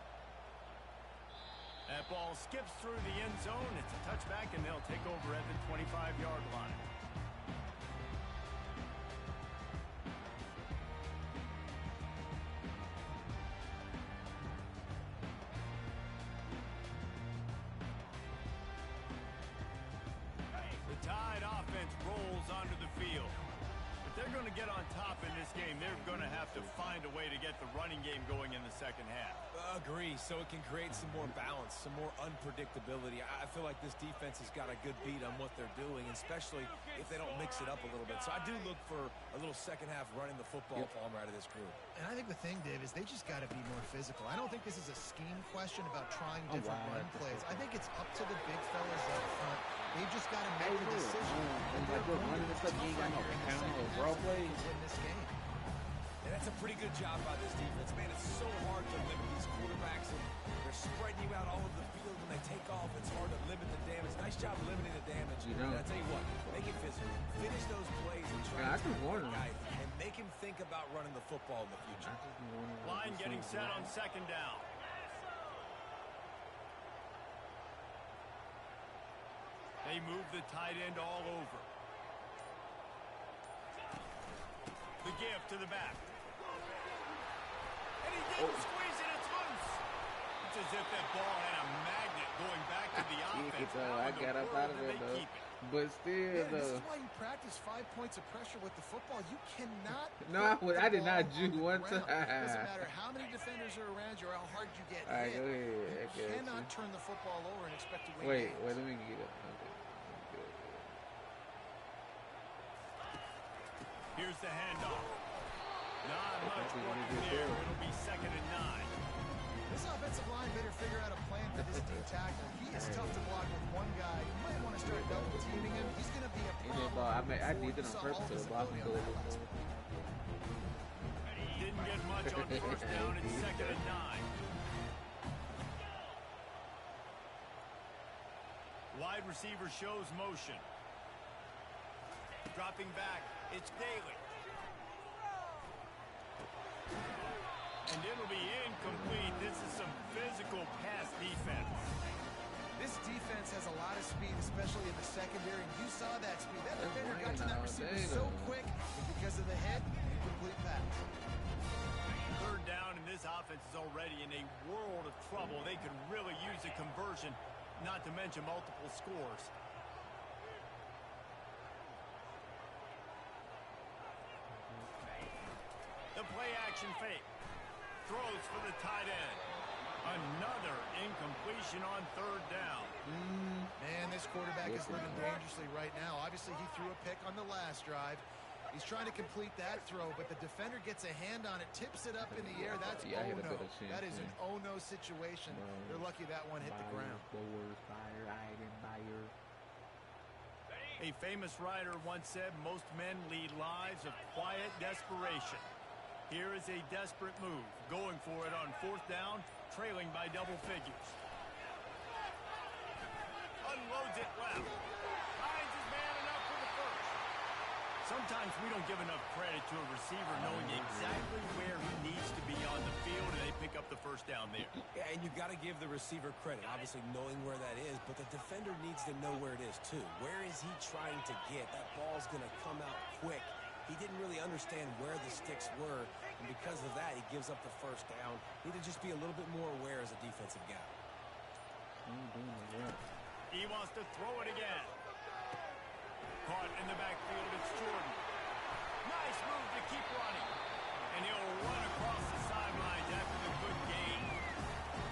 That ball skips through the end zone. It's a touchback, and they'll take over at the 25-yard line. The Tide offense rolls onto the field. If they're going to get on top in this game, they're going to have to find a way to get the running game going in the second half. Agree, so it can create some more balance, some more unpredictability. I feel like this defense has got a good beat on what they're doing, especially if they don't mix it up a little bit. So I do look for a little second half running the football palm right of this group. And I think the thing, Dave, is they just got to be more physical. I don't think this is a scheme question about trying different run plays. I think it's up to the big fellas up front. They've just got to make the decision. And they're going to be tougher here in the second half to win this game. And that's a pretty good job by this defense. Man, it's so hard to limit these quarterbacks, and they're spreading you out all over the field. When they take off, it's hard to limit the damage. Nice job limiting the damage. You know. And I tell you what, make it physical. Finish those plays and try to take the guy and make him think about running the football in the future. Line getting set on second down. They move the tight end all over. The gift to the back. And he didn't squeeze it, it's loose. It's as if that ball had a magnet going back to the offense. I got up out of there, though. But still, This is why you practice 5 points of pressure with the football. You cannot. No, I did not juke one time. It doesn't matter how many defenders are around you or how hard you get All right, hit. go ahead. You cannot turn the football over and expect to win. Wait, games. let me get it. Okay. Here's the handoff. Not much working there. It'll be 2nd and 9. This offensive line better figure out a plan for this D tackle. He is tough to block with one guy. You might want to start double teaming him. He's going to be a problem. I did it on purpose to the block and go. Didn't get much on first down. It's 2nd and 9. Wide receiver shows motion. Dropping back, it's Daly. And it'll be incomplete. This is some physical pass defense. This defense has a lot of speed, especially in the secondary. You saw that speed. That defender got to that receiver so quick, and because of the hit, incomplete pass. Third down, and this offense is already in a world of trouble. They could really use a conversion, not to mention multiple scores. The play action fake. Throws for the tight end. Another incompletion on third down. Man, this quarterback is living dangerously right now. Obviously, he threw a pick on the last drive. He's trying to complete that throw, but the defender gets a hand on it, tips it up in the air. That's oh-no. That is an oh-no situation. They're lucky that one hit the ground. A famous writer once said, most men lead lives of quiet desperation. Here is a desperate move, going for it on fourth down, trailing by double figures. Unloads it left. Finds his man enough for the first. Sometimes we don't give enough credit to a receiver knowing exactly where he needs to be on the field, and they pick up the first down there. Yeah, and you got to give the receiver credit, obviously knowing where that is, but the defender needs to know where it is too. Where is he trying to get? That ball's going to come out quick. He didn't really understand where the sticks were, and because of that, he gives up the first down. Need to just be a little bit more aware as a defensive guy. He wants to throw it again. Caught in the backfield, it's Jordan. Nice move to keep running. And he'll run across the sidelines after the good gain.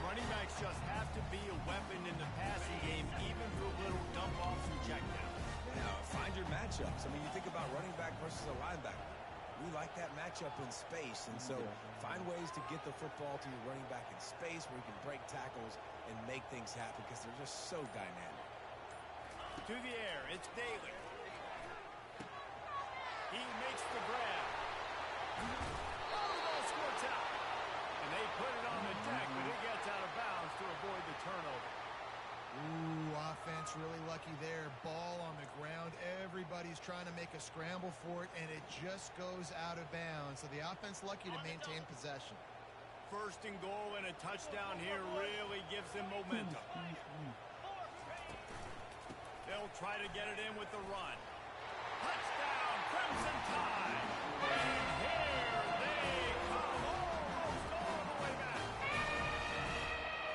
Running backs just have to be a weapon in the passing game, even for little dump-offs and checkdowns. Now, find your matchups. I mean, you think about running back versus a linebacker. We like that matchup in space, and so find ways to get the football to your running back in space where you can break tackles and make things happen because they're just so dynamic. To the air, it's Daly. He makes the grab. Oh, the ball squirts out. And they put it on the deck, but it gets out of bounds to avoid the turnover. Ooh, offense really lucky there. Ball on the ground. Everybody's trying to make a scramble for it, and it just goes out of bounds. So the offense lucky to maintain possession. First and goal and a touchdown here really gives them momentum. They'll try to get it in with the run. Touchdown, Crimson Tide. And here they come almost all the way back.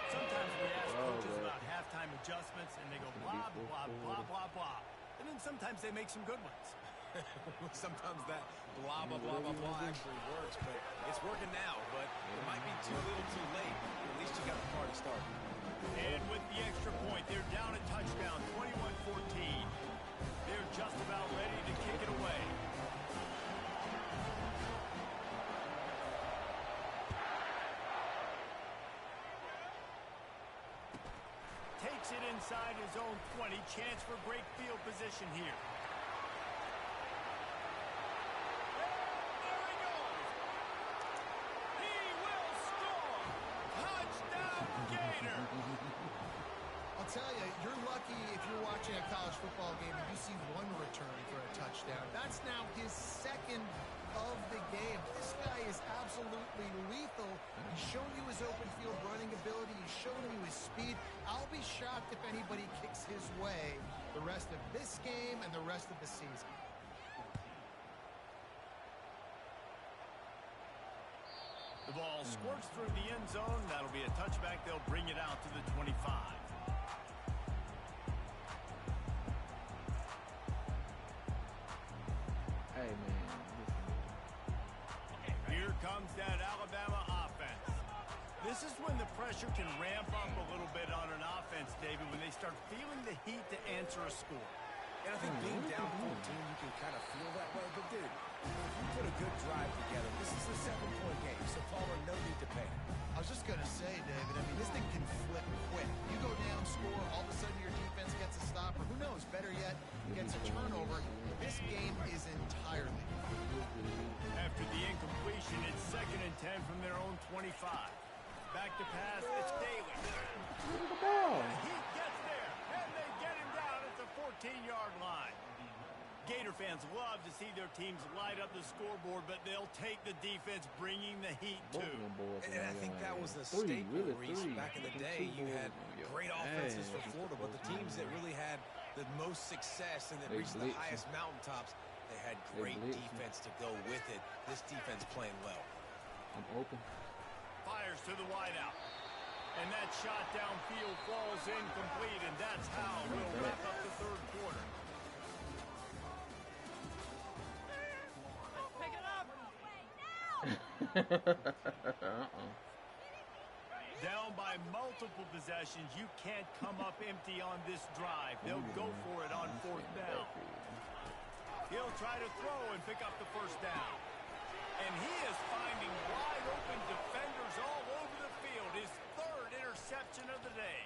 Sometimes we ask coaches about halftime adjustments, and they go blah, blah, blah, blah, blah. And then sometimes they make some good ones. Sometimes that blah, blah, blah, blah, blah actually works, but it's working now. But it might be too little too late. At least you got the party started. And with the extra point, they're down a touchdown, 21-14. They're just about ready to kick it away. Takes it inside his own 20. Chance for great field position here. There he goes. He will score. Touchdown, Gator. I'll tell you, you're lucky if you're watching a college football game and you see one return for a touchdown. That's now his second of the game. This guy is absolutely lethal. He's shown you his open field running ability. He's shown you his speed. I'll be shocked if anybody kicks his way the rest of this game and the rest of the season. The ball squirts through the end zone. That'll be a touchback. They'll bring it out to the 25. Hey, man. Here comes that Alabama offense. This is when the pressure can ramp up a little bit on an offense, David, when they start feeling the heat to answer a score. And I think being down 14, you can kind of feel that way. But, dude, if you put a good drive together, this is a 7-point game, so Palmer, no need to panic. I was just going to say, David, I mean, this thing can flip quick. You go down, score, all of a sudden your defense gets a stop, or who knows, better yet, gets a turnover. This game is entirely. After the incompletion, it's 2nd and 10 from their own 25. Back to pass, it's Daly. Look at the ball. He gets there, and they get him down at the 14-yard line. Gator fans love to see their teams light up the scoreboard, but they'll take the defense bringing the heat, too. And I think that was a staple, Reese. Back in the day, you had great offenses for Florida, but the teams that really had the most success and that reached the highest mountaintops, They had great defense to go with it. This defense playing well. I'm open. Fires to the wideout. And that shot downfield falls incomplete, and that's how we'll wrap up the third quarter. Pick it up! Down by multiple possessions, you can't come up empty on this drive. They'll go for it on fourth down. He'll try to throw and pick up the first down. And he is finding wide open defenders all over the field. His third interception of the day.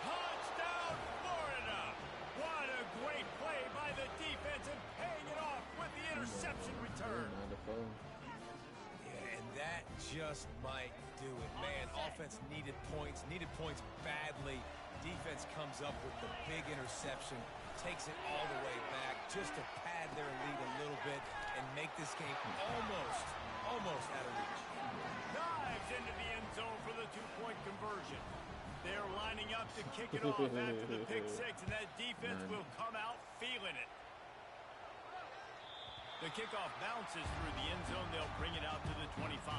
Touchdown, Florida! What a great play by the defense and paying it off with the interception return. Yeah, and that just might do it, man. Offense needed points badly. Defense comes up with the big interception, takes it all the way back just to pad their lead a little bit and make this game almost out of reach. Dives into the end zone for the two-point conversion. They're lining up to kick it off after the pick six, and that defense will come out feeling it. The kickoff bounces through the end zone. They'll bring it out to the 25.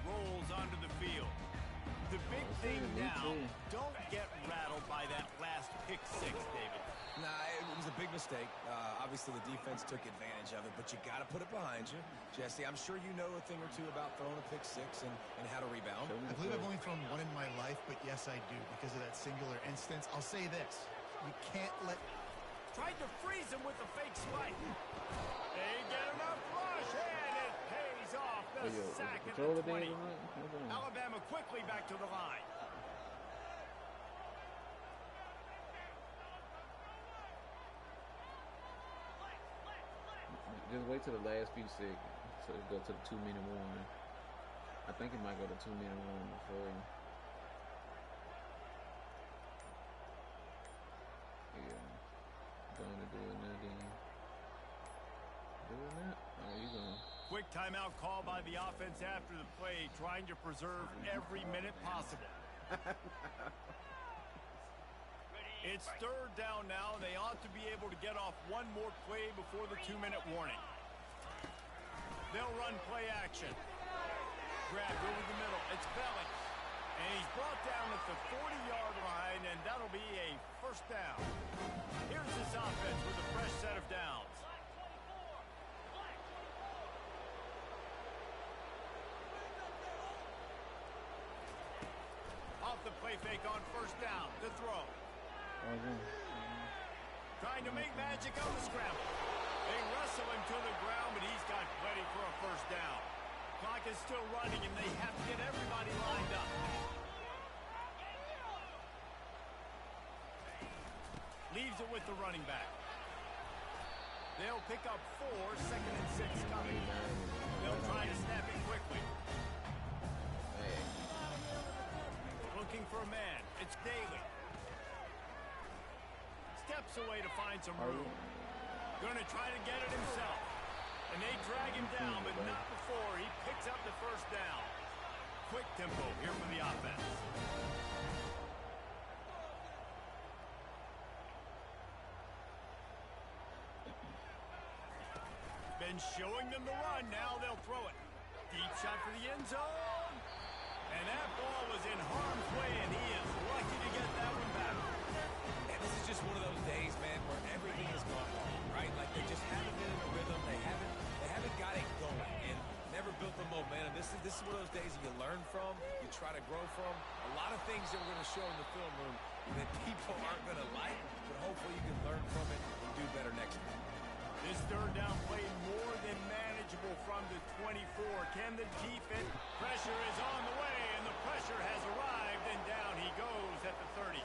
Rolls onto the field. The big thing now, don't get rattled by that last pick six, David. Nah, it was a big mistake. Obviously, the defense took advantage of it, but you got to put it behind you. Jesse, I'm sure you know a thing or two about throwing a pick six and how to rebound. I believe I've only thrown one in my life, but yes, I do. Because of that singular instance, I'll say this. You can't let... Tried to freeze him with the fake spike. They get enough rush, and it pays off. The sack at the 20. Alabama quickly back to the line. Just wait till the last few seconds so it go to the 2-minute warning. I think it might go to 2-minute warning before you. Yeah. Going to do it now, then. Doing that? Oh, you going. Quick timeout call by the offense after the play, trying to preserve every minute possible. It's third down now. They ought to be able to get off one more play before the 2-minute warning. They'll run play action. Grabbed over the middle. It's Belling. And he's brought down at the 40-yard line, and that'll be a first down. Here's this offense with a fresh set of downs. Off the play fake on first down. The throw. Trying to make magic on the scramble. They wrestle him to the ground, but he's got plenty for a first down. Clock is still running, and they have to get everybody lined up. Leaves it with the running back. They'll pick up 4, 2nd and 6 coming. They'll try to snap it quickly. Looking for a man. It's Daly. Steps away to find some room. Going to try to get it himself. And they drag him down, but not before he picks up the first down. Quick tempo here for the offense. Been showing them the run. Now they'll throw it. Deep shot for the end zone. And that ball was in harm's way, and he is lucky to get that one back. And this is just one of those days, man, where everything has gone wrong, right? Like they just haven't been in a rhythm. They haven't got it going and never built the momentum. This is one of those days that you learn from, you try to grow from. A lot of things that we're going to show in the film room that people aren't going to like, but hopefully you can learn from it and do better next time. This third down play more than manageable from the 24. Can the defense? Pressure is on the way, and the pressure has arrived, and down he goes at the 30.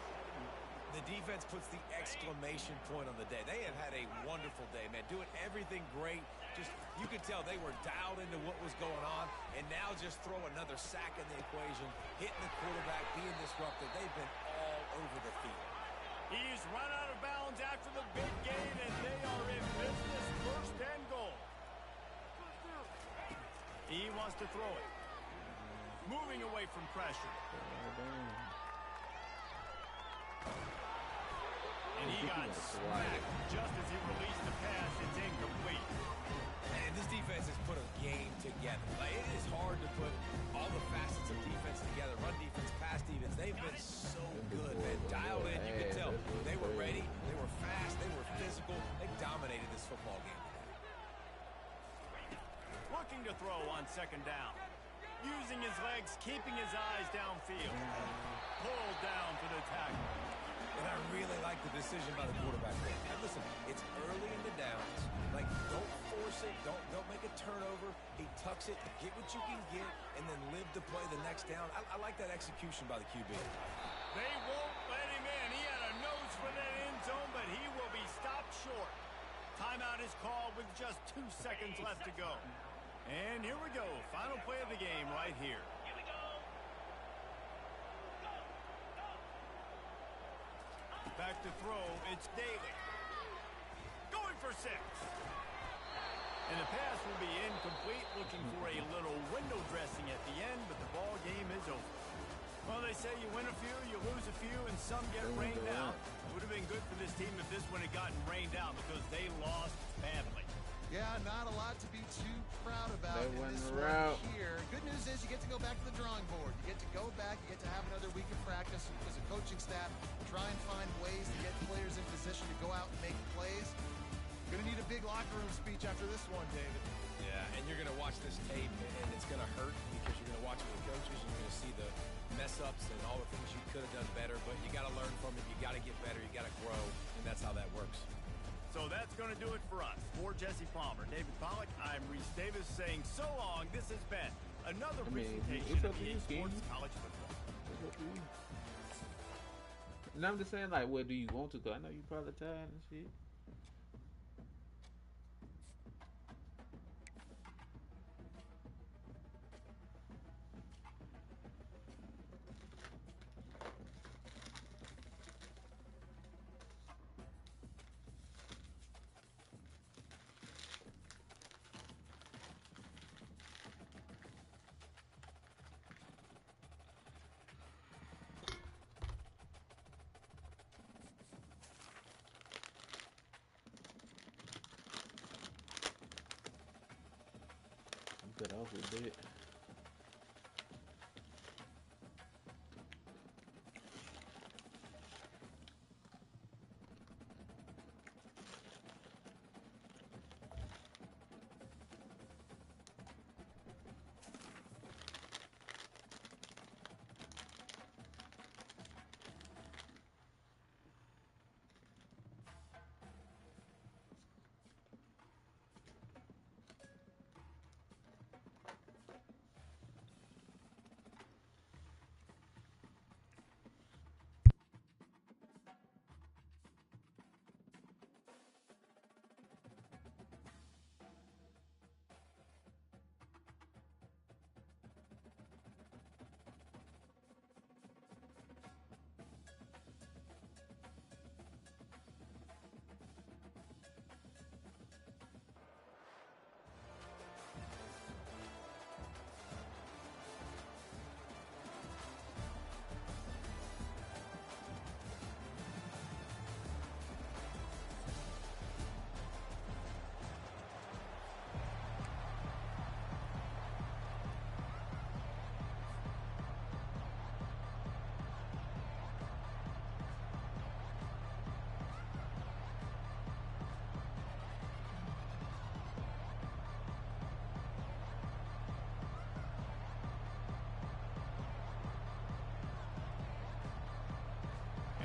The defense puts the exclamation point on the day. They have had a wonderful day, man. Doing everything great. Just, you could tell they were dialed into what was going on, and now just throw another sack in the equation, hitting the quarterback, being disruptive. They've been all over the field. He's run out of bounds after the big gain, and they are in business. to throw it. Moving away from pressure. And he got smacked just as he released the pass. It's incomplete. And this defense has put a game together. Like, it is hard to put all the facets of defense together. Run defense, pass defense. They've been so good, man. Dialed in, you could tell. They were ready. They were fast. They were physical. They dominated this football game today. Looking to throw on second down. Using his legs, keeping his eyes downfield. Pulled down for the tackle. And I really like the decision by the quarterback there. And listen, it's early in the downs. Like, don't force it. Don't make a turnover. He tucks it, get what you can get, and then live to play the next down. I like that execution by the QB. They won't let him in. He had a nose for that end zone, but he will be stopped short. Timeout is called with just 2 seconds left to go. And here we go. Final play of the game right here. Back to throw, it's Daly. Going for 6. And the pass will be incomplete, looking for a little window dressing at the end, but the ball game is over. Well, they say you win a few, you lose a few, and some get rained out. It would have been good for this team if this one had gotten rained out because they lost badly. Yeah, not a lot to be too proud about They in went this the one route. here. Good news is you get to go back to the drawing board. You get to go back, you get to have another week of practice as a coaching staff, try and find ways to get players in position to go out and make plays. Gonna need a big locker room speech after this one, David. Yeah, and you're going to watch this tape, and it's going to hurt because you're going to watch it with coaches. You're going to see the mess-ups and all the things you could have done better, but you got to learn from it. You got to get better. You got to grow, and that's how that works. So that's going to do it for us. For Jesse Palmer, David Pollack, I'm Reese Davis saying so long. This has been another presentation it's of up to EA you, King. Sports College Football. And I'm just saying, like, what do you want to go? I know you probably tired and shit. Cut off a bit.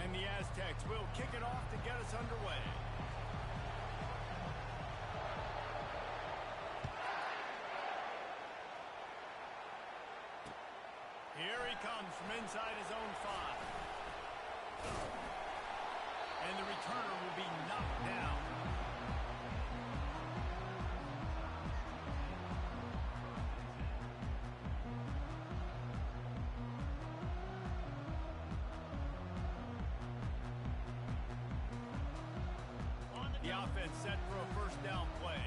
And the Aztecs will kick it off to get us underway. Here he comes from inside his own 5. And the returner will be knocked down. The offense set for a first down play.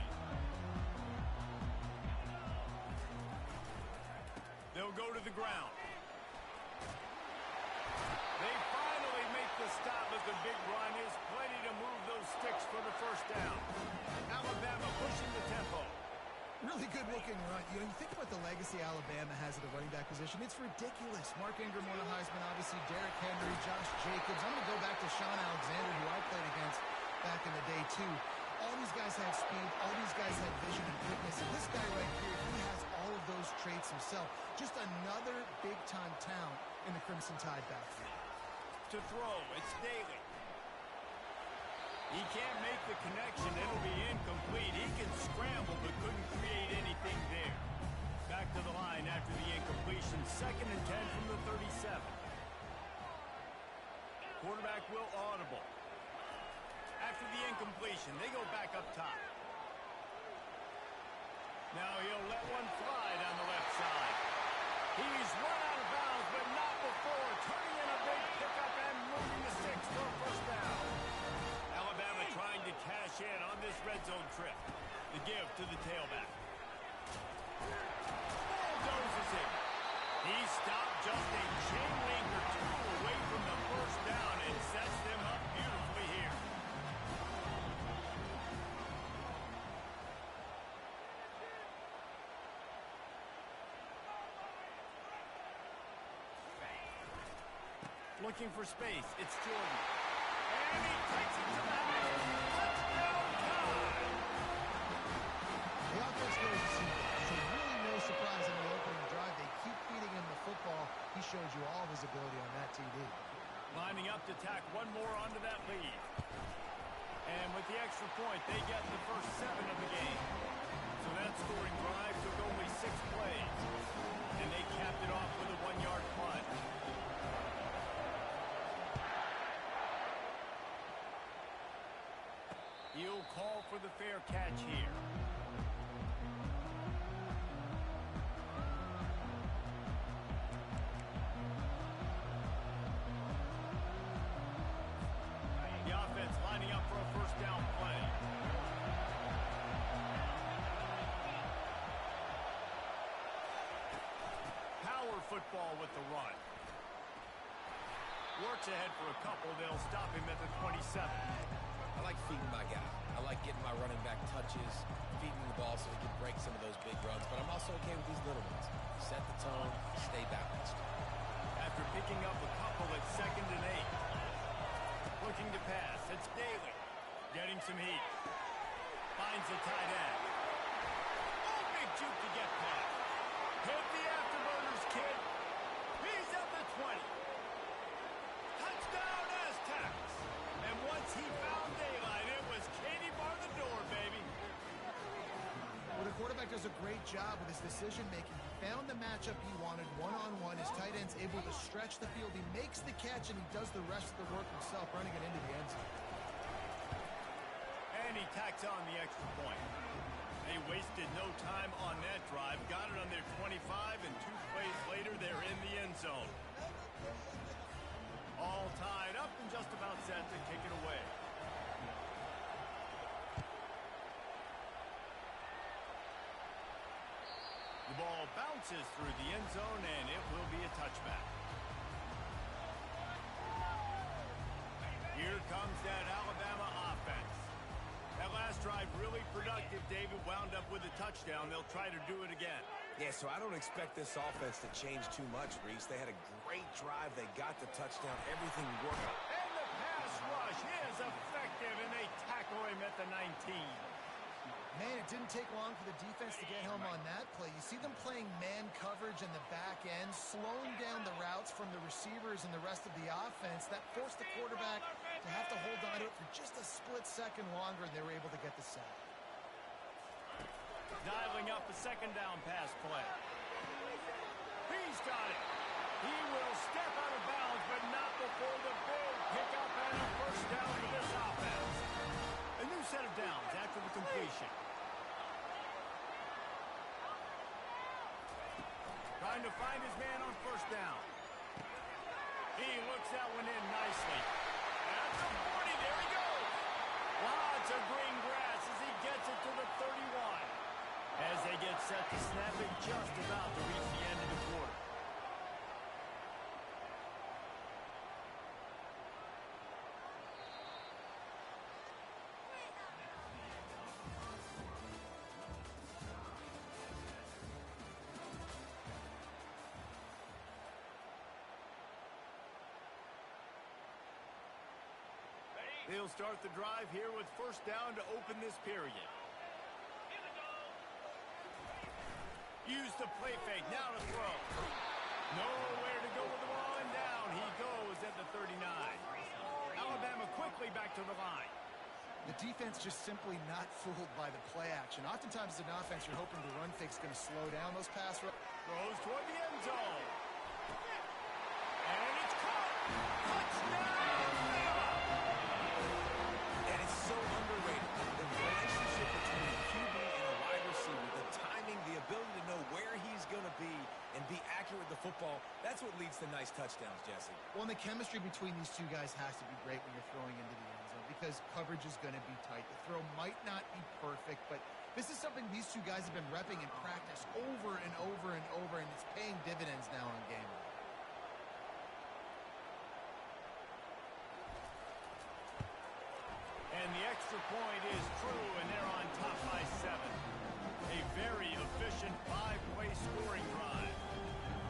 They'll go to the ground. They finally make the stop, but the big run is plenty to move those sticks for the first down. Alabama pushing the tempo. Really good-looking run. You know, you think about the legacy Alabama has at the running back position. It's ridiculous. Mark Ingram won a Heisman, obviously. Derrick Henry, Josh Jacobs. I'm going to go back to Sean Alexander, who I played against back in the day, too. All these guys had speed. All these guys had vision and quickness. And this guy right here, he has all of those traits himself. Just another big-time talent in the Crimson Tide backfield. To throw, it's Daly. He can't make the connection. It'll be incomplete. He can scramble, but couldn't create anything there. Back to the line after the incompletion. 2nd and 10 from the 37. Quarterback will audible. After the incompletion, they go back up top. Now he'll let one fly down the left side. He's run out of bounds, but not before. Turning in a big pickup and moving the sticks for a first down. Alabama trying to cash in on this red zone trip. The give to the tailback. Bulldozes him. He stopped just a chain link or two away from the first down and sets them up beautifully here. Looking for space. It's Jordan. And he takes it to the house. Touchdown, Ncaa! The offense goes to see so really no surprise in the opening drive. They keep feeding him the football. He shows you all of his ability on that TD. Lining up to tack one more onto that lead. And with the extra point, they get the first 7 of the game. So that scoring drive took only 6 plays. And they capped it off with a 1-yard punt. He'll call for the fair catch here. The offense lining up for a first down play. Power football with the run. Works ahead for a couple. They'll stop him at the 27. I like feeding my guy. I like getting my running back touches, feeding the ball so he can break some of those big runs, but I'm also okay with these little ones. Set the tone, stay balanced. After picking up a couple at 2nd and 8. Looking to pass, it's Daly. Getting some heat. Finds a tight end. Oh, big juke to get past. Hit the afterburners, kid. He's at the 20. Touchdown, Aztecs. And once he found daylight, it was Katie bar the door, baby. Well, the quarterback does a great job with his decision-making. He found the matchup he wanted one-on-one. His tight end's able to stretch the field. He makes the catch, and he does the rest of the work himself, running it into the end zone. And he tacks on the extra point. They wasted no time on that drive. Got it on their 25, and 2 plays later, they're in the end zone. All tied up and just about set to kick it away. The ball bounces through the end zone, and it will be a touchback. Here comes that Alabama offense. That last drive really productive. David wound up with a touchdown. They'll try to do it again. Yeah, so I don't expect this offense to change too much, Reese. They had a great drive. They got the touchdown. Everything worked. And the pass rush is effective, and they tackle him at the 19. Man, it didn't take long for the defense to get home on that play. You see them playing man coverage in the back end, slowing down the routes from the receivers and the rest of the offense. That forced the quarterback to have to hold on to it for just a split second longer, and they were able to get the sack. Dialing up a 2nd down pass play. He's got it. He will step out of bounds, but not before the big pickup and a first down for this offense. A new set of downs after the completion. Trying to find his man on first down. He looks that one in nicely. At the 40, there he goes. Lots of green grass as he gets it to the 31. As they get set to snap it just about to reach the end of the quarter. They'll start the drive here with first down to open this period. Use the play fake, now to throw. Nowhere to go with the ball and down. He goes at the 39. Alabama quickly back to the line. The defense just simply not fooled by the play action. Oftentimes as an offense, you're hoping the run fake's going to slow down those pass runs. Throws toward the end zone. And it's caught. Touchdown, Bama! And it's so underrated. The relationship between a QB and a wide receiver, the timing, the ability to know where he's going to be and be accurate with the football, that's what leads to nice touchdowns, Jesse. Well, and the chemistry between these two guys has to be great when you're throwing into the end zone because coverage is going to be tight. The throw might not be perfect, but this is something these two guys have been repping in practice over and over and over, and it's paying dividends now on game day. And the extra point is true, and they're on top by 7. A very efficient 5-play scoring drive.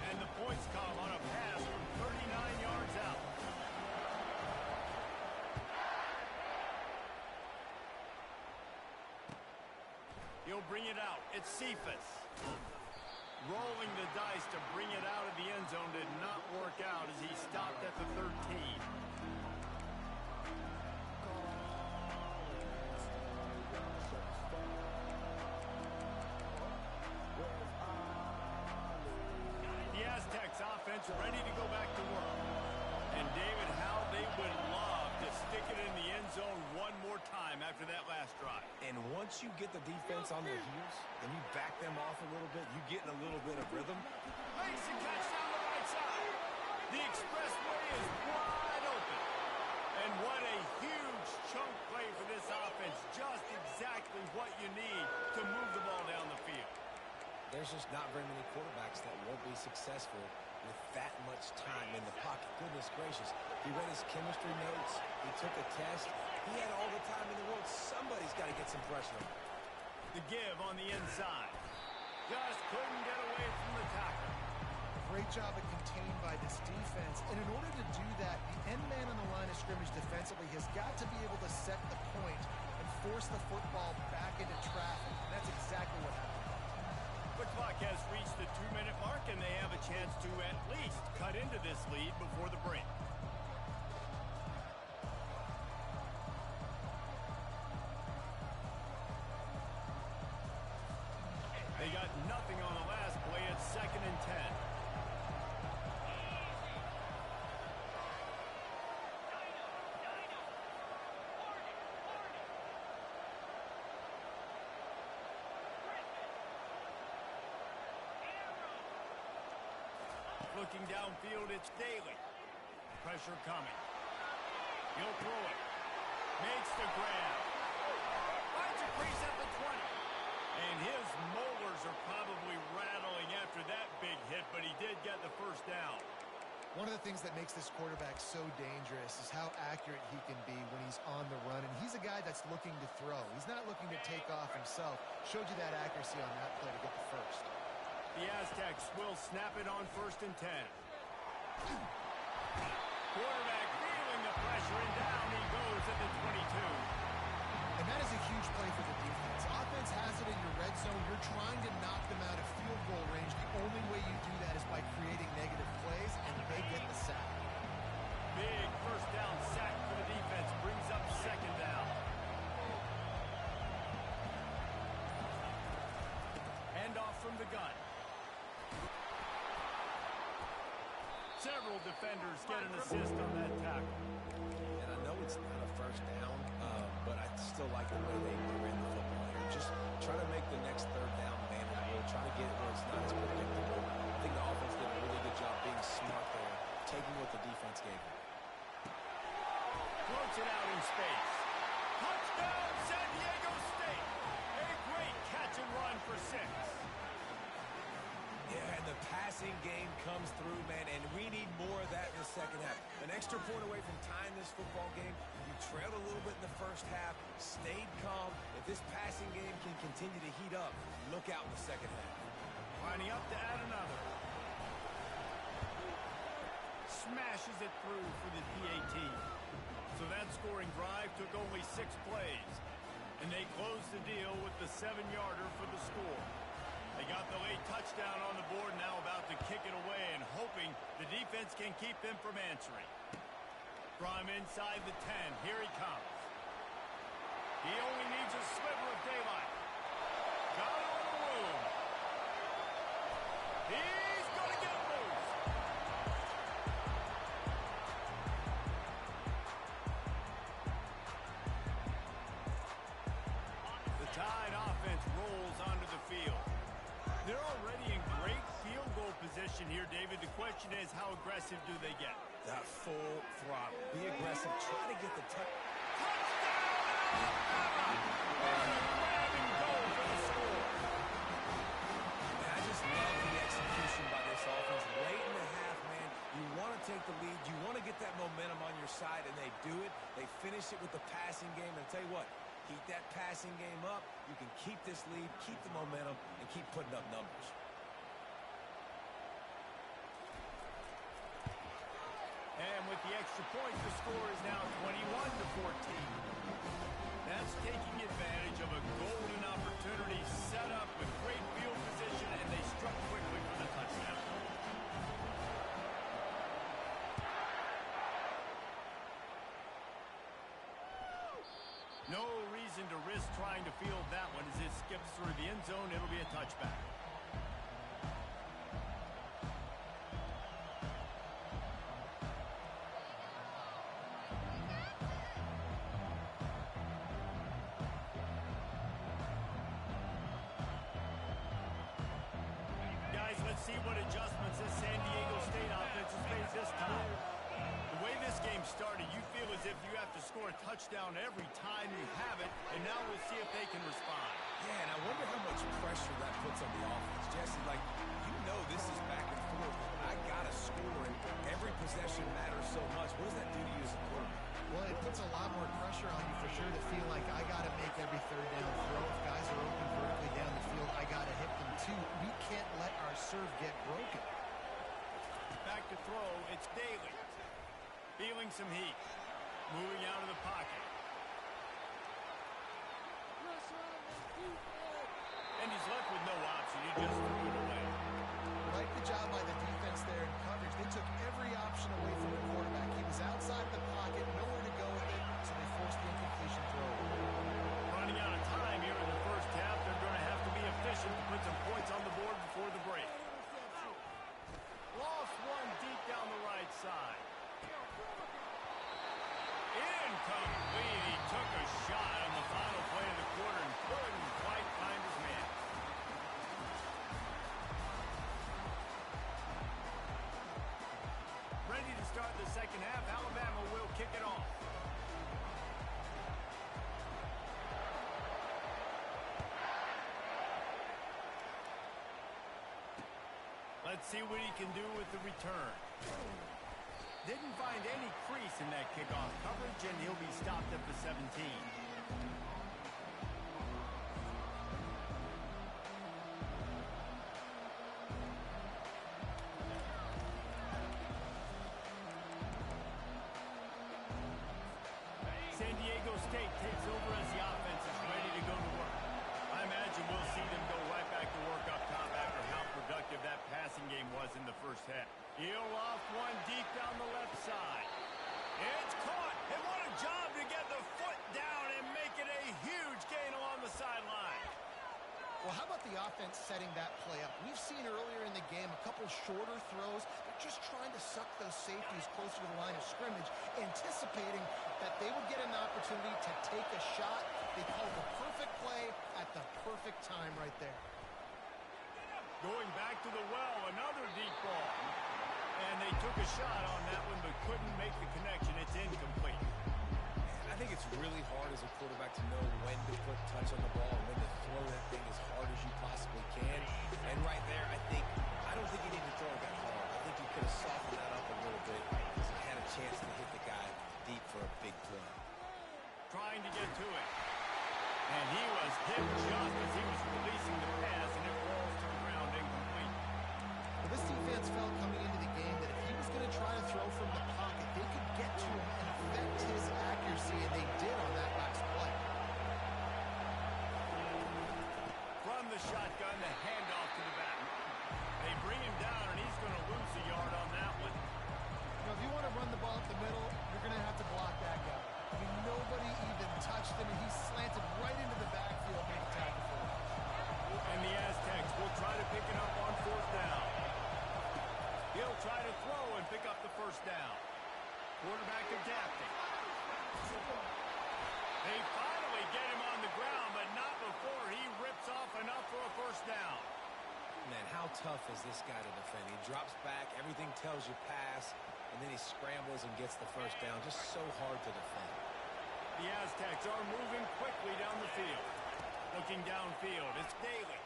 And the points come on a pass from 39 yards out. He'll bring it out. It's Cephas. Rolling the dice to bring it out of the end zone did not work out as he stopped at the 13. The Aztecs offense ready to go back to work. And David, how they would love to stick it in the end zone one more time after that last drive. And once you get the defense on their heels and you back them off a little bit, you get in a little bit of rhythm. Makes the catch down the right side. The expressway is wide open. And what a huge chunk play for this offense. Just exactly what you need to move the ball down the field. There's just not very many quarterbacks that won't be successful with that much time in the pocket. Goodness gracious. He read his chemistry notes. He took a test. He had all the time in the world. Somebody's got to get some pressure on him. The give on the inside. Just couldn't get away from the tackle. Great job of contained by this defense. And in order to do that, the end man on the line of scrimmage defensively has got to be able to set the point and force the football back into traffic. And that's exactly what happened. The clock has reached the 2-minute mark, and they have a chance to at least cut into this lead before the break. They got nothing on the last play. It's 2nd and 10. Looking downfield, it's Daly. Pressure coming. He'll throw it. Makes the grab. Finds a crease at the 20. And his molars are probably rattling after that big hit, but he did get the first down. One of the things that makes this quarterback so dangerous is how accurate he can be when he's on the run. And he's a guy that's looking to throw. He's not looking to take off himself. Showed you that accuracy on that play to get the first. The Aztecs will snap it on 1st and 10. Quarterback feeling the pressure, and down he goes at the 22. And that is a huge play for the defense. Offense has it in your red zone. You're trying to knock them out of field goal range. The only way you do that is by creating negative plays, and they get the sack. Big first down sack for the defense. Brings up 2nd down. Handoff from the gun. Several defenders get an assist on that tackle. And I know it's not a first down, but I still like the way they ran the football here. Just try to make the next 3rd down manageable. Try to get it where it's not as predictable. I think the offense did a really good job being smart there, taking what the defense gave them. Floats it out in space. Touchdown, San Diego State. A great catch and run for 6. Yeah, and the passing game comes through, man, and we need more of that in the second half. An extra point away from tying this football game. You trailed a little bit in the first half, stayed calm. If this passing game can continue to heat up, look out in the second half. Lining up to add another. Smashes it through for the PAT. So that scoring drive took only 6 plays. And they closed the deal with the 7-yarder for the score. They got the late touchdown on the board, now about to kick it away and hoping the defense can keep them from answering. From inside the 10, here he comes. He only needs a sliver of daylight. Got it on the room. He's going to get loose. The Tide offense rolls onto the field. They're already in great field goal position here, David. The question is, how aggressive do they get? That full throttle. Be aggressive. Try to get the touchdown. Grab and go for the score. Man, I just love the execution by this offense. Late in the half, man, you want to take the lead. You want to get that momentum on your side, and they do it. They finish it with the passing game. And I'll tell you what, keep that passing game up. You can keep this lead, keep the momentum, and keep putting up numbers. And with the extra point, the score is now 21-14. That's taking advantage of a golden opportunity set up with great field position, and they struck quickly for the touchdown. No reason to risk trying to field that one as it skips through the end zone. It'll be a touchback. See what adjustments this San Diego State offense has made this time. The way this game started, you feel as if you have to score a touchdown every time you have it, and now we'll see if they can respond. Yeah, and I wonder how much pressure that puts on the offense. Jesse, like, you know this is back and forth. I got to score, and every possession matters so much. What does that do to you as a quarterback? Well, it puts a lot more pressure on you for sure to feel like I got to make every third down throw. If guys are open vertically down the field, I got to hit them too. We can't let our serve get broken. Back to throw, it's Daly. Feeling some heat. Moving out of the pocket. And he's left with no option. He just threw it away. Right, good job by the defense there in coverage. They took every option away from the quarterback. He was outside the pocket, nowhere to go with it, so they forced the incompletion throw. Running out of time here in the first half. They're going to have to be efficient to put some points on the board before the break. Lost one deep down the right side. Incomplete. He took a shot on the final play of the quarter and couldn't quite find his man. Ready to start the second half. Alabama will kick it off. Let's see what he can do with the return. Didn't find any crease in that kickoff coverage, and he'll be stopped at the 17. San Diego State takes over as the offense is ready to go to work. I imagine we'll see them go right back to work up top after how productive that passing game was in the first half. He'll off one deep down the left side. It's caught. And what a job to get the foot down and make it a huge gain along the sideline. Well, how about the offense setting that play up? We've seen earlier in the game a couple shorter throws. They're just trying to suck those safeties closer to the line of scrimmage, anticipating that they would get an opportunity to take a shot. They called the perfect play at the perfect time right there. Going back to the well, another deep ball. And they took a shot on that one but couldn't make the connection. It's incomplete. I think it's really hard as a quarterback to know when to put touch on the ball and when to throw that thing as hard as you possibly can. And right there, I don't think you need to throw it that hard. I think you could have softened that up a little bit because you had a chance to hit the guy deep for a big play. Trying to get to it. And he was hit just as he was releasing the pass, and it falls to the ground incomplete. Well, this defense felt coming into the game that if he was going to try to throw from the pocket, they could get to him and affect his action the shotgun, the handoff to the back. They bring him down, and he's going to lose a yard on that one. If you want to run the ball up the middle, you're going to have to block that guy. I mean, nobody even touched him, and he slanted right into the backfield, made a tackle for him. And the Aztecs will try to pick it up on 4th down. He'll try to throw and pick up the 1st down. Quarterback adapting. They finally get him on the ground, but not before he rips off enough for a 1st down. Man, how tough is this guy to defend? He drops back, everything tells you pass, and then he scrambles and gets the 1st down. Just so hard to defend. The Aztecs are moving quickly down the field. Looking downfield, it's Daly.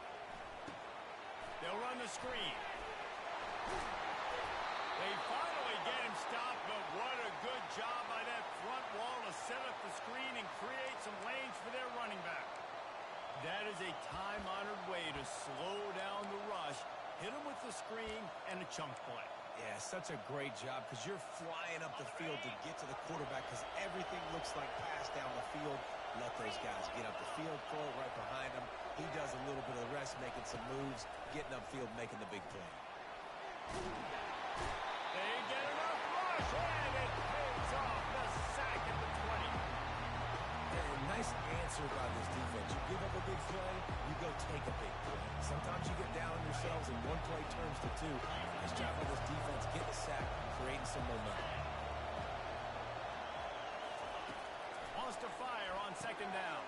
They'll run the screen. They finally get him stopped, but what a good job by that front wall to set up the screen and create some lanes for their running back. That is a time-honored way to slow down the rush, hit him with the screen, and a chunk play. Yeah, such a great job because you're flying up the field to get to the quarterback because everything looks like pass down the field. Let those guys get up the field, throw it right behind him. He does a little bit of the rest, making some moves, getting upfield, making the big play. They get enough rush, and it pays off the sack at the 20. And a nice answer by this defense. You give up a big play, you go take a big play. Sometimes you get down on yourselves and one play turns to two. Nice job by this defense, getting a sack, creating some momentum. Wants to fire on 2nd down.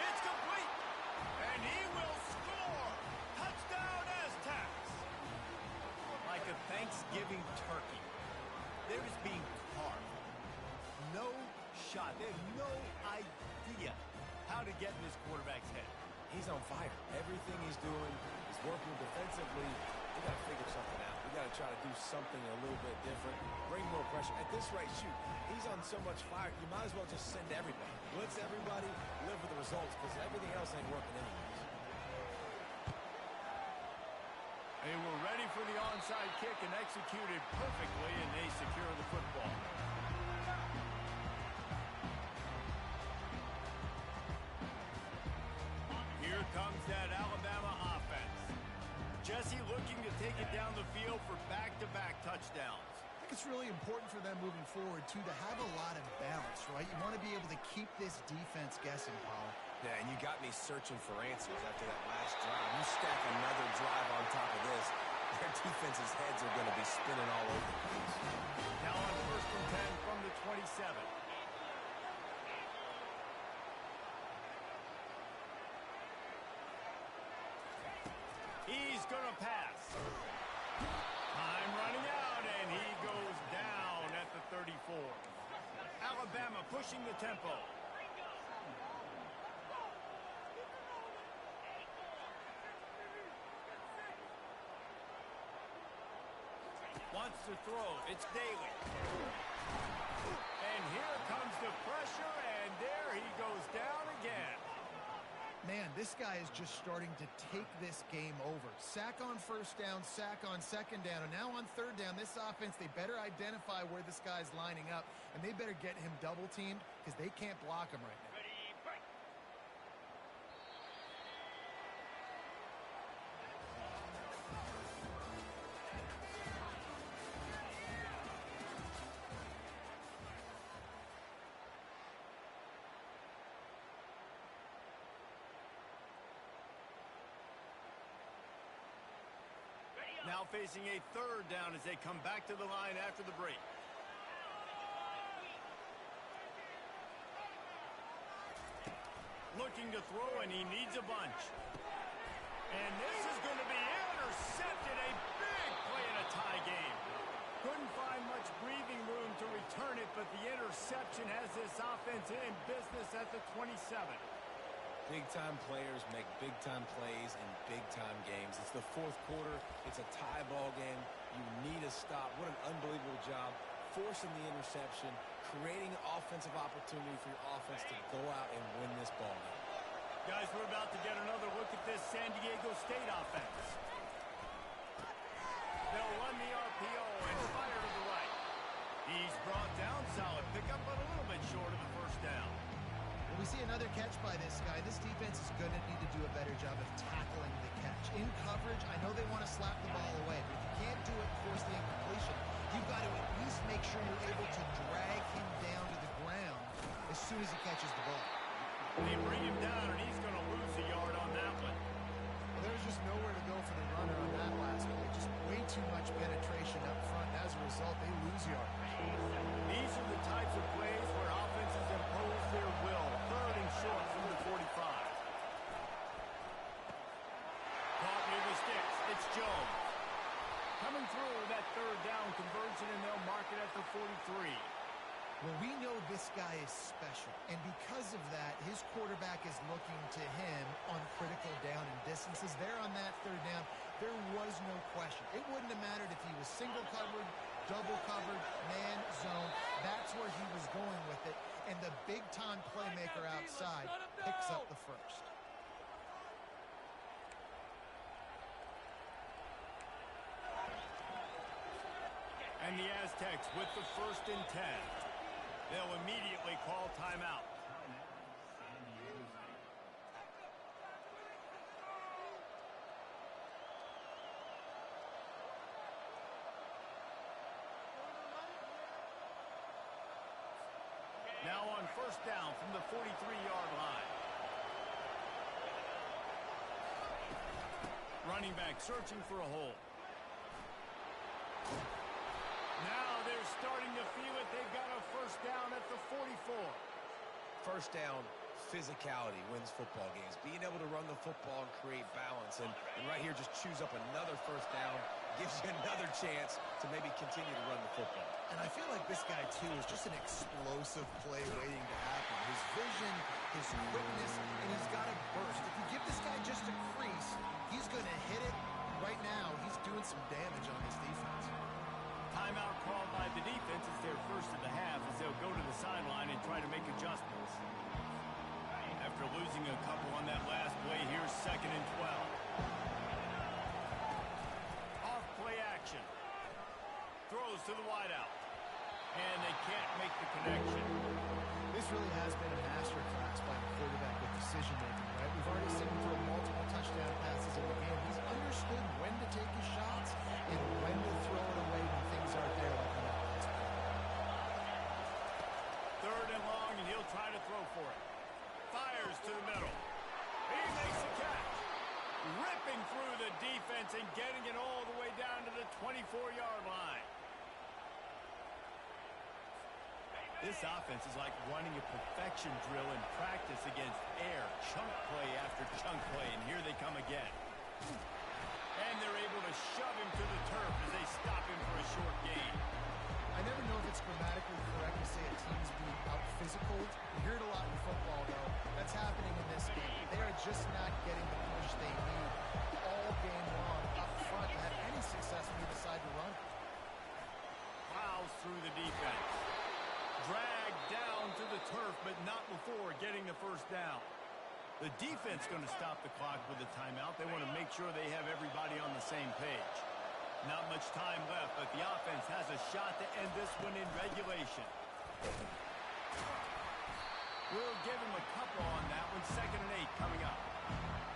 It's complete, and he will score. Touchdown, Aztecs. Like a Thanksgiving turkey, they're just being carved. No shot. They have no idea how to get in this quarterback's head. He's on fire. Everything he's doing is working defensively. We got to figure something out. We got to try to do something a little bit different. Bring more pressure. At this rate, shoot, he's on so much fire, you might as well just send everybody. Blitz everybody, live with the results, because everything else ain't working anyways. They were ready for the onside kick and executed perfectly, and they secure the football. Here comes that Alabama offense. Jesse looking to take it down the field for back-to-back touchdowns. I think it's really important for them moving forward, too, to have a lot of balance, right? You want to be able to keep this defense guessing, Paul. Yeah, and you got me searching for answers after that last drive. You stack another drive on top of this, their defense's heads are going to be spinning all over the place. Now on 1st and 10 from the 27. He's going to pass. Time running out, and he goes down at the 34. Alabama pushing the tempo. Wants to throw. It's Daly. And here comes the pressure, and there he goes down again. Man, this guy is just starting to take this game over. Sack on 1st down, sack on 2nd down, and now on 3rd down, this offense, they better identify where this guy's lining up, and they better get him double-teamed because they can't block him right now. Now facing a 3rd down as they come back to the line after the break. Looking to throw, and he needs a bunch. And this is going to be intercepted. A big play in a tie game. Couldn't find much breathing room to return it, but the interception has this offense in business at the 27. Big-time players make big-time plays in big-time games. It's the 4th quarter. It's a tie ball game. You need a stop. What an unbelievable job. Forcing the interception, creating offensive opportunity for your offense to go out and win this ball game. Guys, we're about to get another look at this San Diego State offense. They'll run the RPO and fire to the right. He's brought down, solid pickup, but a little bit short of the 1st down. We see another catch by this guy. This defense is going to need to do a better job of tackling soon as he catches the ball. They bring him down, and he's going to lose a yard on that one. Well, there's just nowhere to go for the runner on that last play. Just way too much penetration up front. And as a result, they lose yards. These are the types of plays where offenses impose their will. Third and short from the 45. Caught near the sticks. It's Jones. Coming through with that third down conversion, and they'll mark it at the 43. Well, we know this guy is special, and because of that, his quarterback is looking to him on critical down and distances. There on that third down, there was no question. It wouldn't have mattered if he was single covered, double covered, man, zone. That's where he was going with it, and the big-time playmaker outside picks up the first. And the Aztecs with the 1st and 10. They'll immediately call timeout. Now on 1st down from the 43-yard line. Running back searching for a hole. Now they're starting to feel it. They've got a 1st down at the 44. 1st down, physicality wins football games. Being able to run the football and create balance. And right here, just choose up another 1st down. Gives you another chance to maybe continue to run the football. And I feel like this guy, too, is just an explosive play waiting to happen. His vision, his quickness, and he's got a burst. If you give this guy just a crease, he's going to hit it. Right now, he's doing some damage on this defense. Timeout called by the defense. It's their first of the half as they'll go to the sideline and try to make adjustments. After losing a couple on that last play, here's 2nd and 12. Off play action. Throws to the wideout. And they can't make the connection. This really has been a masterclass by the quarterback with decision-making, right? We've already seen him throw multiple touchdown passes in the game. He's understood when to take his shots and when to throw it away when things aren't there like on that last play. 3rd and long, and he'll try to throw for it. Fires to the middle. He makes the catch. Ripping through the defense and getting it all the way down to the 24-yard line. This offense is like running a perfection drill in practice against air. Chunk play after chunk play, and here they come again. And they're able to shove him to the turf as they stop him for a short gain. I never know if it's grammatically correct to say a team's being out-physical. You hear it a lot in football, though. That's happening in this game. They are just not getting the push they need all game long up front to have any success when you decide to run. Plows through the defense. Dragged down to the turf, but not before getting the 1st down. The defense going to stop the clock with a timeout. They want to make sure they have everybody on the same page. Not much time left, but the offense has a shot to end this one in regulation. We'll give him a couple on that one. 2nd and 8 coming up.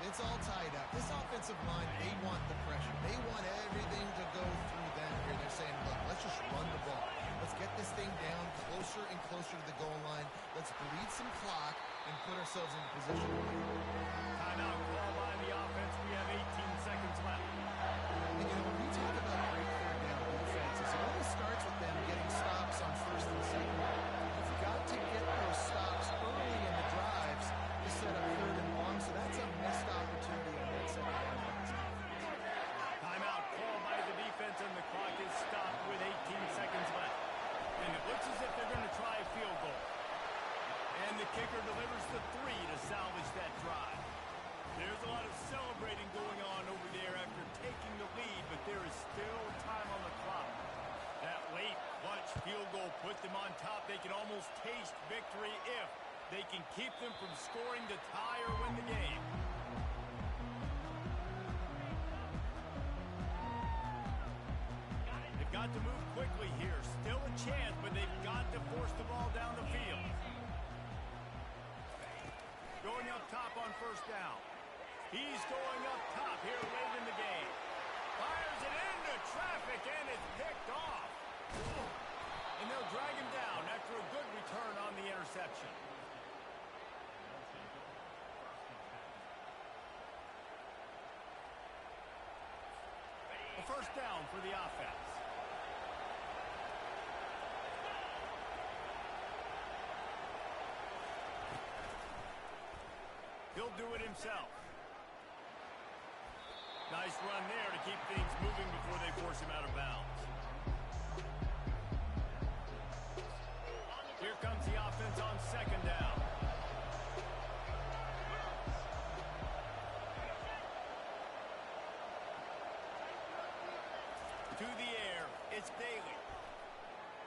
It's all tied up. This offensive line, they want the pressure. They want everything to go through them here. They're saying, look, let's just run the ball. Let's get this thing down closer and closer to the goal line. Let's bleed some clock and put ourselves in position. Timeout call by the offense. We have 18 seconds left. And, when we talk about great third down defenses, it always starts with them getting stops on 1st and 2nd. You've got to get those stops early in the drives to set up 3rd and long, so that's a missed opportunity on that 2nd down pass. Timeout called by the defense, and the clock is stopped with 18 seconds left. And it looks as if they're going to try a field goal. And the kicker delivers the 3 to salvage that drive. There's a lot of celebrating going on over there after taking the lead, but there is still time on the clock. That late clutch field goal put them on top. They can almost taste victory if they can keep them from scoring to tie or win the game. They've got to move quickly here. Still a chance, but they've got to force the ball down the field. Going up top on 1st down. He's going up top here late in the game. Fires it into traffic, and it's picked off. And they'll drag him down after a good return on the interception. for the offense. He'll do it himself. Nice run there to keep things moving before they force him out of bounds. Here comes the offense on second down. To the air, it's Daly.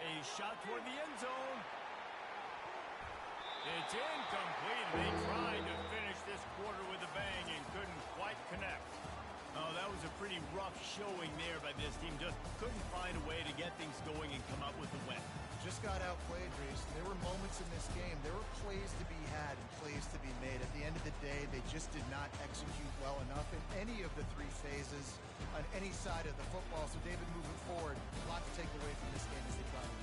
A shot toward the end zone. It's incomplete. They tried to finish this quarter with a bang and couldn't quite connect. Oh, that was a pretty rough showing there by this team. Just couldn't find a way to get things going and come up with a win. Just got outplayed, Reese. There were moments in this game. There were plays to be had and plays to be made. At the end of the day, they just did not execute well enough in any of the three phases on any side of the football. So, David, moving forward, a lot to take away from this game as they try to.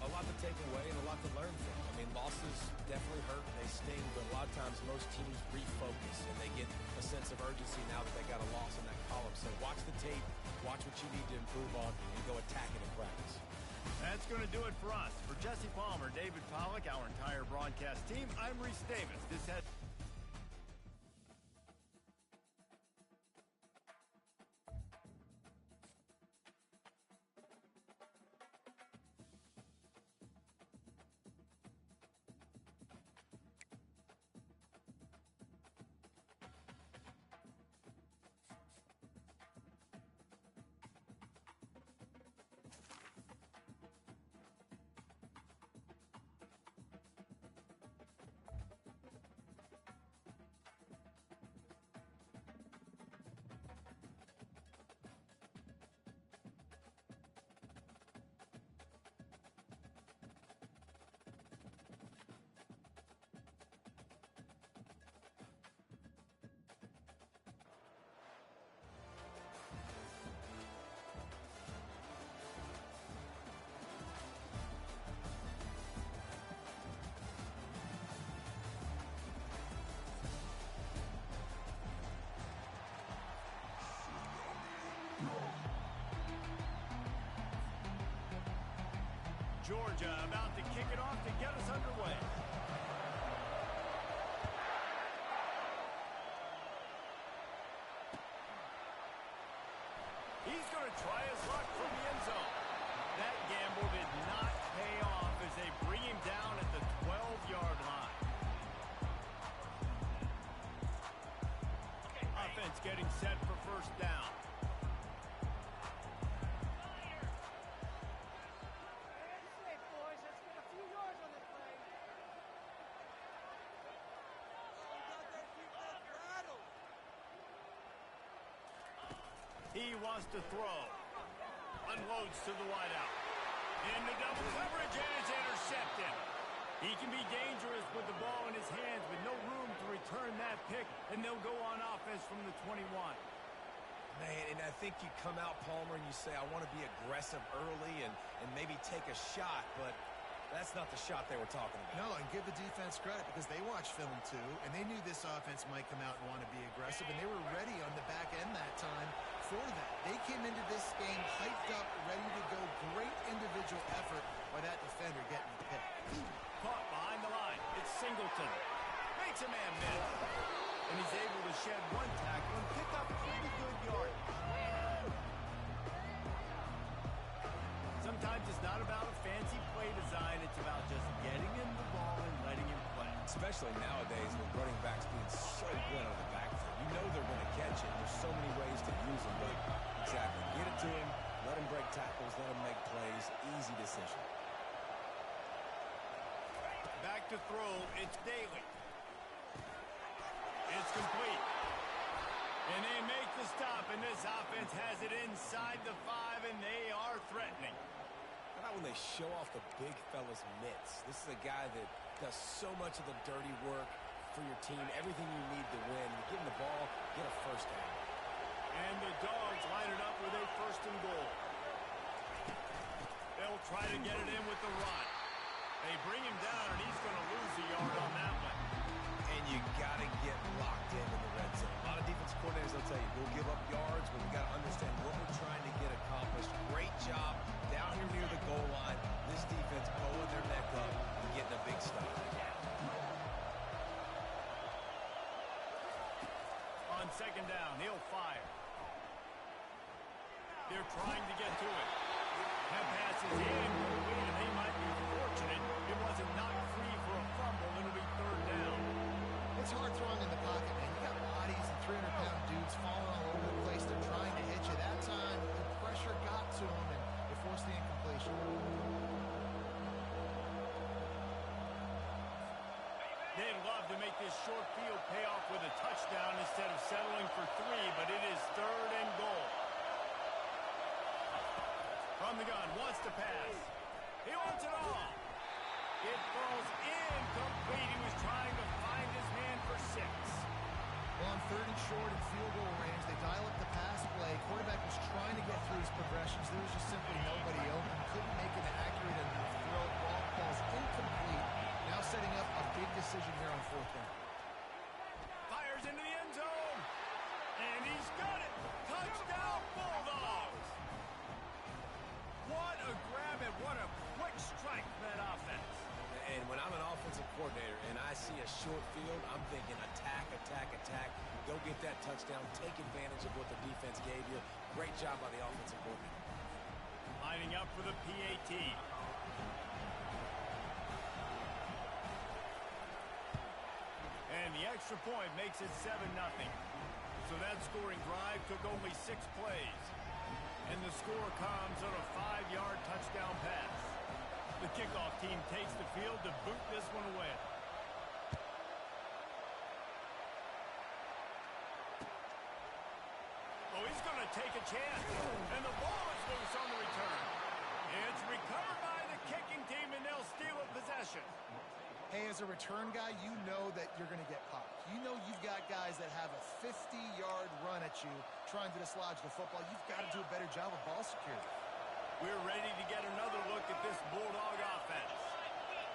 A lot to take away and a lot to learn from. I mean, losses definitely hurt, they sting, but a lot of times most teams refocus and they get a sense of urgency now that they got a loss in that column. So watch the tape, watch what you need to improve on, and go attack it in practice. That's going to do it for us. For Jesse Palmer, David Pollack, our entire broadcast team, I'm Reese Davis. This has... Georgia about to kick it off to get us underway. He's going to try his luck from the end zone. That gamble did not pay off as they bring him down at the 12-yard line. Offense getting set for first down. He wants to throw. Unloads to the wideout. Into double coverage, and it's intercepted. He can be dangerous with the ball in his hands with no room to return that pick, and they'll go on offense from the 21. Man, and I think you come out, Palmer, and you say, I want to be aggressive early and maybe take a shot, but that's not the shot they were talking about. No, and give the defense credit because they watched film too, and they knew this offense might come out and want to be aggressive, and they were ready on the back end that time for that. They came into this game hyped up, ready to go. Great individual effort by that defender getting the pick. Caught behind the line. It's Singleton. Makes a man miss. And he's able to shed one tackle and pick up pretty good yardage. Sometimes it's not about a fancy play design. It's about just getting him the ball and letting him play. Especially nowadays with running backs being so good on the backfield. You know they're going to catch it. There's so many ways to use them, but exactly. Get it to him, let him break tackles, let him make plays. Easy decision. Back to throw, it's Daly. It's complete. And they make the stop, and this offense has it inside the 5, and they are threatening. How about when they show off the big fella's mitts? This is a guy that does so much of the dirty work for your team, everything you need to win. You give him the ball, get a first down. And the Dogs line it up with a 1st and goal. They'll try to get it in with the run. They bring him down, and he's going to lose a yard on that one. And you got to get locked in the red zone. A lot of defense coordinators will tell you, we'll give up yards, but we got to understand what we're trying to get accomplished. on second down. He'll fire. They're trying to get to it. That pass is incomplete, and they might be fortunate it wasn't knocked free for a fumble. It'll be third down. It's hard throwing in the pocket, man. You got bodies and 300-pound dudes falling all over the place. They're trying to hit you. That time, the pressure got to them, and it forced the incompletion. They'd love to make this short field pay off with a touchdown instead of settling for 3, but it is third and goal. From the gun, wants to pass. He wants it all. It falls incomplete. He was trying to find his man for 6. Well, on third and short and field goal range, they dial up the pass play. Quarterback was trying to get through his progressions. There was just simply nobody open. Couldn't make an accurate enough throw. Ball falls incomplete. Now setting up a big decision here on fourth down. Fires into the end zone. And he's got it. Touchdown, Bulldogs. What a grab and what a quick strike for that offense. And when I'm an offensive coordinator and I see a short field, I'm thinking attack, attack, attack. Go get that touchdown. Take advantage of what the defense gave you. Great job by the offensive coordinator. Lining up for the PAT. And the extra point makes it 7-0. So that scoring drive took only 6 plays. And the score comes on a 5-yard touchdown pass. The kickoff team takes the field to boot this one away. Oh, he's going to take a chance. And the ball is loose on the return. It's recovered by the kicking team, and they'll steal a possession. Hey, as a return guy, you know that you're going to get popped. You know you've got guys that have a 50-yard run at you trying to dislodge the football. You've got to do a better job of ball security. We're ready to get another look at this Bulldog offense.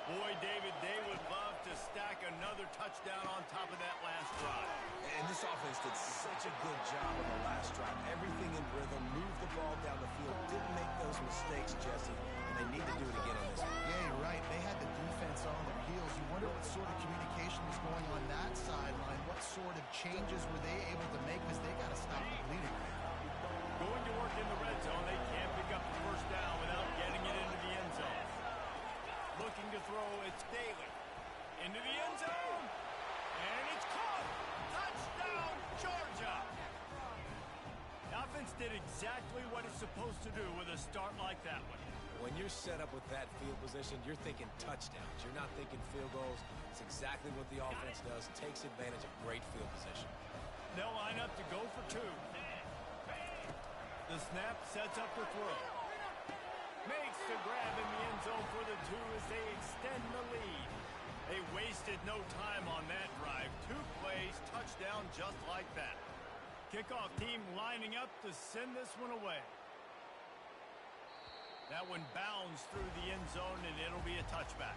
Boy, David, they would love to stack another touchdown on top of that last drive. And this offense did such a good job on the last drive. Everything in rhythm, moved the ball down the field, didn't make those mistakes, Jesse, and they need to do it again on this one. Yeah, you're right. They had the defense on their heels. You wonder what sort of communication was going on that sideline. What sort of changes were they able to make because they got to stop the bleeding. Going to work in the red zone. They can't pick up the first down without getting it into the end zone. Looking to throw, it's Daly. Into the end zone. And it's caught. Touchdown, Georgia. The offense did exactly what it's supposed to do with a start like that one. When you're set up with that field position, you're thinking touchdowns. You're not thinking field goals. It's exactly what the offense does. Takes advantage of great field position. They'll line up to go for 2. The snap sets up the throw. Makes the grab in the end zone for the 2 as they extend the lead. They wasted no time on that drive. 2 plays, touchdown just like that. Kickoff team lining up to send this one away. That one bounds through the end zone, and it'll be a touchback.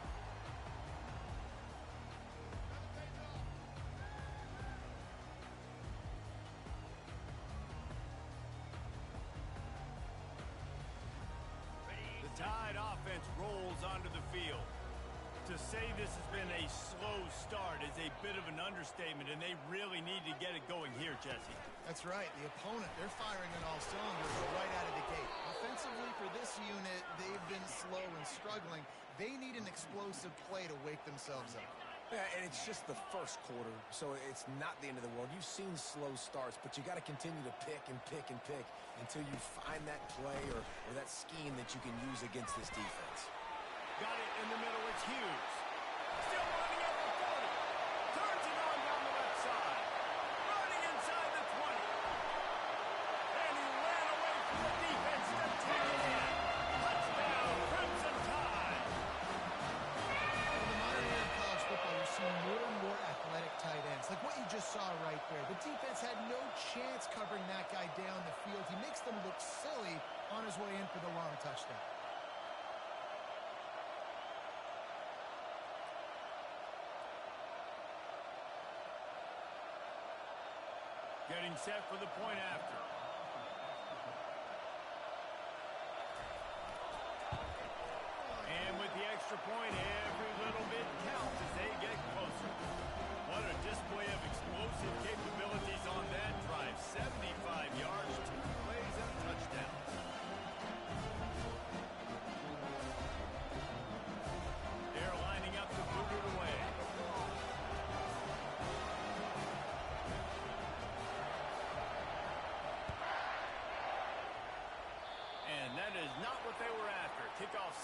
The Tide offense rolls onto the field. To say this has been a slow start is a bit of an understatement, and they really need to get it going here, Jesse. That's right. The opponent, they're firing on all cylinders right out of the gate. Offensively for this unit, they've been slow and struggling. They need an explosive play to wake themselves up. Yeah, and it's just the first quarter, so it's not the end of the world. You've seen slow starts, but you got to continue to pick and pick and pick until you find that play or that scheme that you can use against this defense. Got it in the middle. It's Hughes. Still running at the 40. Turns it on down the left side. Running inside the 20. And he ran away from the defense to take it in. Touchdown, Crimson Tide. In the modern era of college football, you're seeing more and more athletic tight ends. Like what you just saw right there. The defense had no chance covering that guy down the field. He makes them look silly on his way in for the long touchdown. Getting set for the point after. And with the extra point, every little bit counts as they get closer. What a display of explosive capabilities on that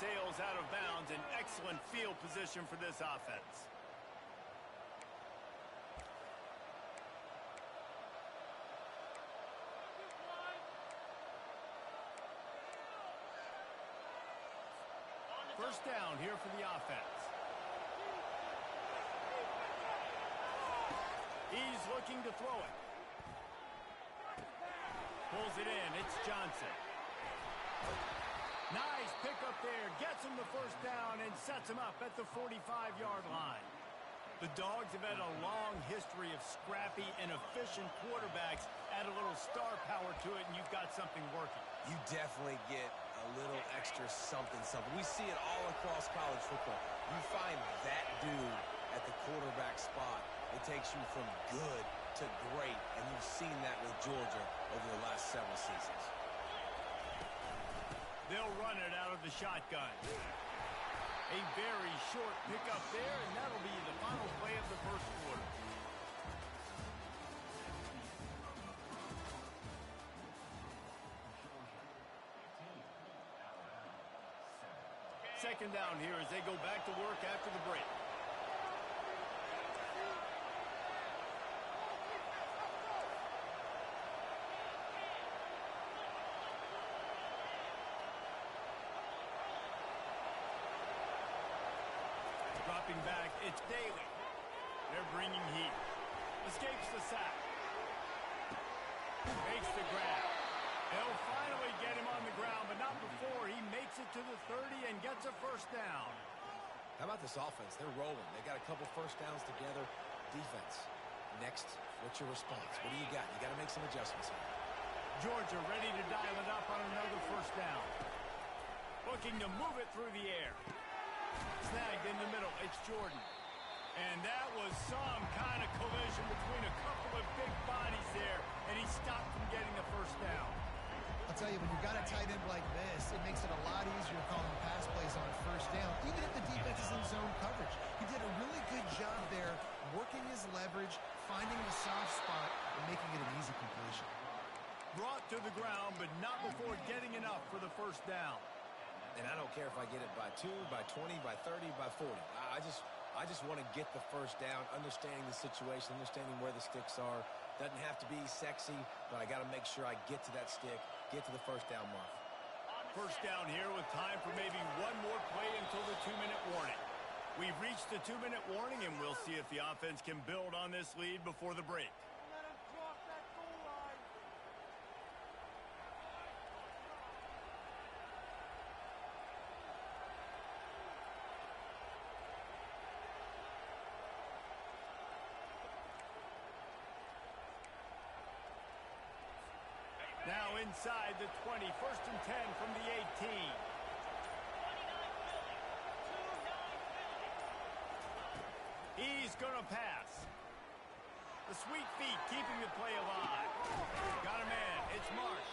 sails out of bounds. An excellent field position for this offense. First down here for the offense. He's looking to throw it. Pulls it in. It's Johnson. Nice pickup there. Gets him the first down and sets him up at the 45-yard line. The Dogs have had a long history of scrappy and efficient quarterbacks. Add a little star power to it, and you've got something working. You definitely get a little extra something. We see it all across college football. You find that dude at the quarterback spot, it takes you from good to great, and you've seen that with Georgia over the last several seasons. They'll run it out of the shotgun. A very short pickup there, and that'll be the final play of the first quarter. Second down here as they go back to work after the break. Dropping back, it's Daly. They're bringing heat. Escapes the sack. Makes the grab. They'll finally get him on the ground, but not before he makes it to the 30 and gets a first down. How about this offense? They're rolling. They got a couple first downs together. Defense. Next, what's your response? What do you got? You got to make some adjustments here. Georgia ready to dial it up on another first down. Looking to move it through the air. Snagged in the middle. It's Jordan. And that was some kind of collision between a couple of big bodies there, and he stopped from getting the first down. I'll tell you, when you've got a tight end like this, it makes it a lot easier calling pass plays on first down, even if the defense is in zone coverage. He did a really good job there, working his leverage, finding the soft spot, and making it an easy completion. Brought to the ground, but not before getting enough for the first down. And I don't care if I get it by 2, by 20, by 30, by 40. I just want to get the first down, understanding the situation, understanding where the sticks are. Doesn't have to be sexy, but I got to make sure I get to that stick, get to the first down mark. First down here with time for maybe one more play until the 2-minute warning. We've reached the 2-minute warning, and we'll see if the offense can build on this lead before the break. Now inside the 20, first and 10 from the 18. He's going to pass. The sweet feet keeping the play alive. Got a man, it's Marsh.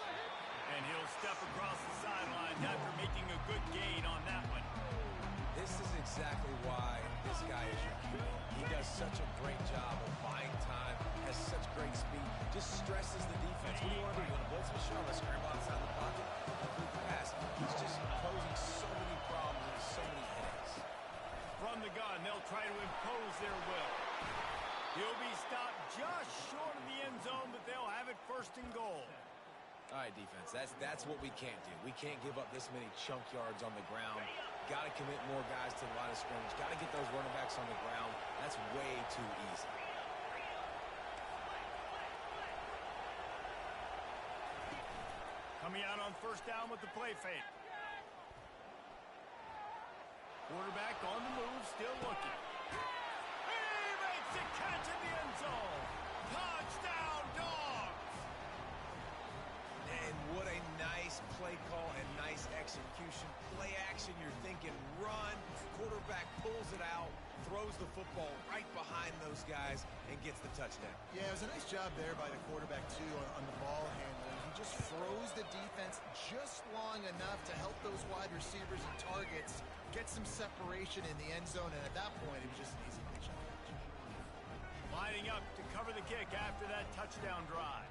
And he'll step across the sidelines after making a good gain on that one. This is exactly why this guy is your QB. He does such a great job of buying time, has such great speed, just stresses the defense. What do you want to do? You want to blitz with Sean? Let's scramble outside the pocket, complete the pass. He's just posing so many problems and so many headaches. From the gun, they'll try to impose their will. He'll be stopped just short of the end zone, but they'll have it first and goal. All right, defense, that's what we can't do. We can't give up this many chunk yards on the ground. Got to commit more guys to the line of scrimmage. Got to get those running backs on the ground. That's way too easy. Coming out on first down with the play fake. Quarterback on the move, still looking. He makes the catch in the end zone. Touchdown, Dogs! And what a nice play call and nice execution. Play action, you're thinking run. Quarterback pulls it out, throws the football right behind those guys, and gets the touchdown. Yeah, it was a nice job there by the quarterback, too, on the ball handling. He just froze the defense just long enough to help those wide receivers and targets get some separation in the end zone, and at that point, it was just an easy pitch. Lining up to cover the kick after that touchdown drive.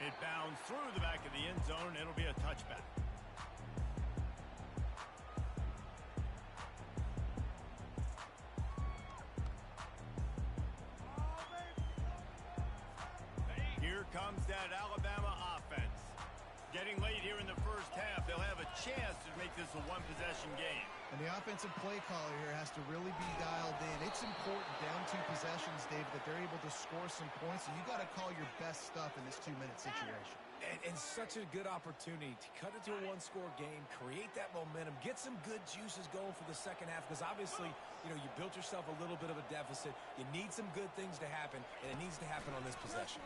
It bounds through the back of the end zone. It'll be a touchback. Here comes that Alabama offense. Getting late here in the first half, they'll have a chance to make this a one-possession game. And the offensive play caller here has to really be dialed in. It's important down 2 possessions, David, that they're able to score some points. And you got to call your best stuff in this 2-minute situation. And such a good opportunity to cut it to a one-score game, create that momentum, get some good juices going for the second half. Because obviously, you know, you built yourself a little bit of a deficit. You need some good things to happen, and it needs to happen on this possession.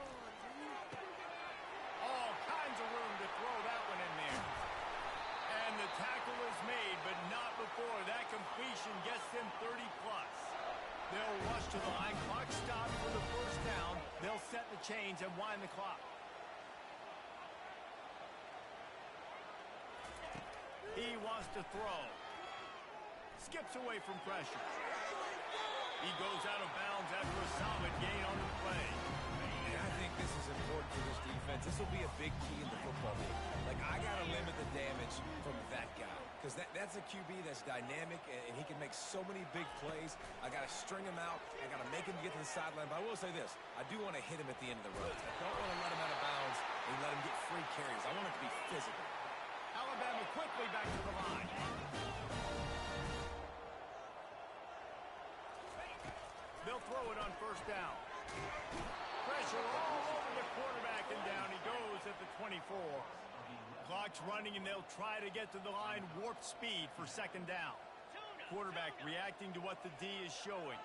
All kinds of room to throw that one in there. And the tackle is made, but not before that completion gets them 30-plus. They'll rush to the line. Clock stopped for the first down. They'll set the chains and wind the clock. He wants to throw. Skips away from pressure. He goes out of bounds after a solid gain on the play. And I think this is important for this defense. This will be a big key in the football game. Like, I got to limit the damage from that guy. Because that's a QB that's dynamic, and he can make so many big plays. I got to string him out. I got to make him get to the sideline. But I will say this. I do want to hit him at the end of the road. I don't want to let him out of bounds and let him get free carries. I want it to be physical. Alabama quickly back to the line. They'll throw it on first down. Pressure all over the quarterback, and down he goes at the 24. Clock's running, and they'll try to get to the line warp speed for second down. Quarterback reacting to what the D is showing.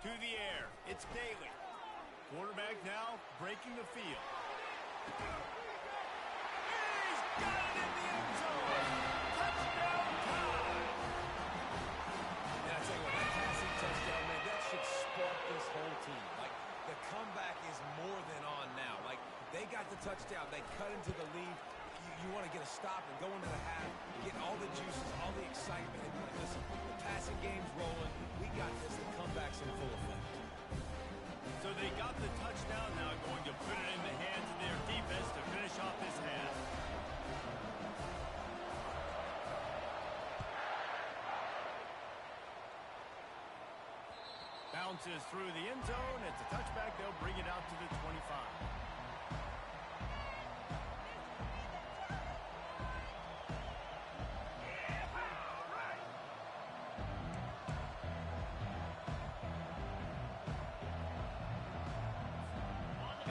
To the air. It's Daly. Quarterback now breaking the field. Got it in the end zone. Touchdown time. And I tell you what, that passing touchdown, man, that should spark this whole team. Like, the comeback is more than on now. Like, they got the touchdown. They cut into the lead. You want to get a stop and go into the half, get all the juices, all the excitement. And listen, the passing game's rolling. We got this. The comeback's in full effect. So they got the touchdown, now going to put it in the hands of their defense to finish off this half. Bounces through the end zone. It's a touchback. They'll bring it out to the 25.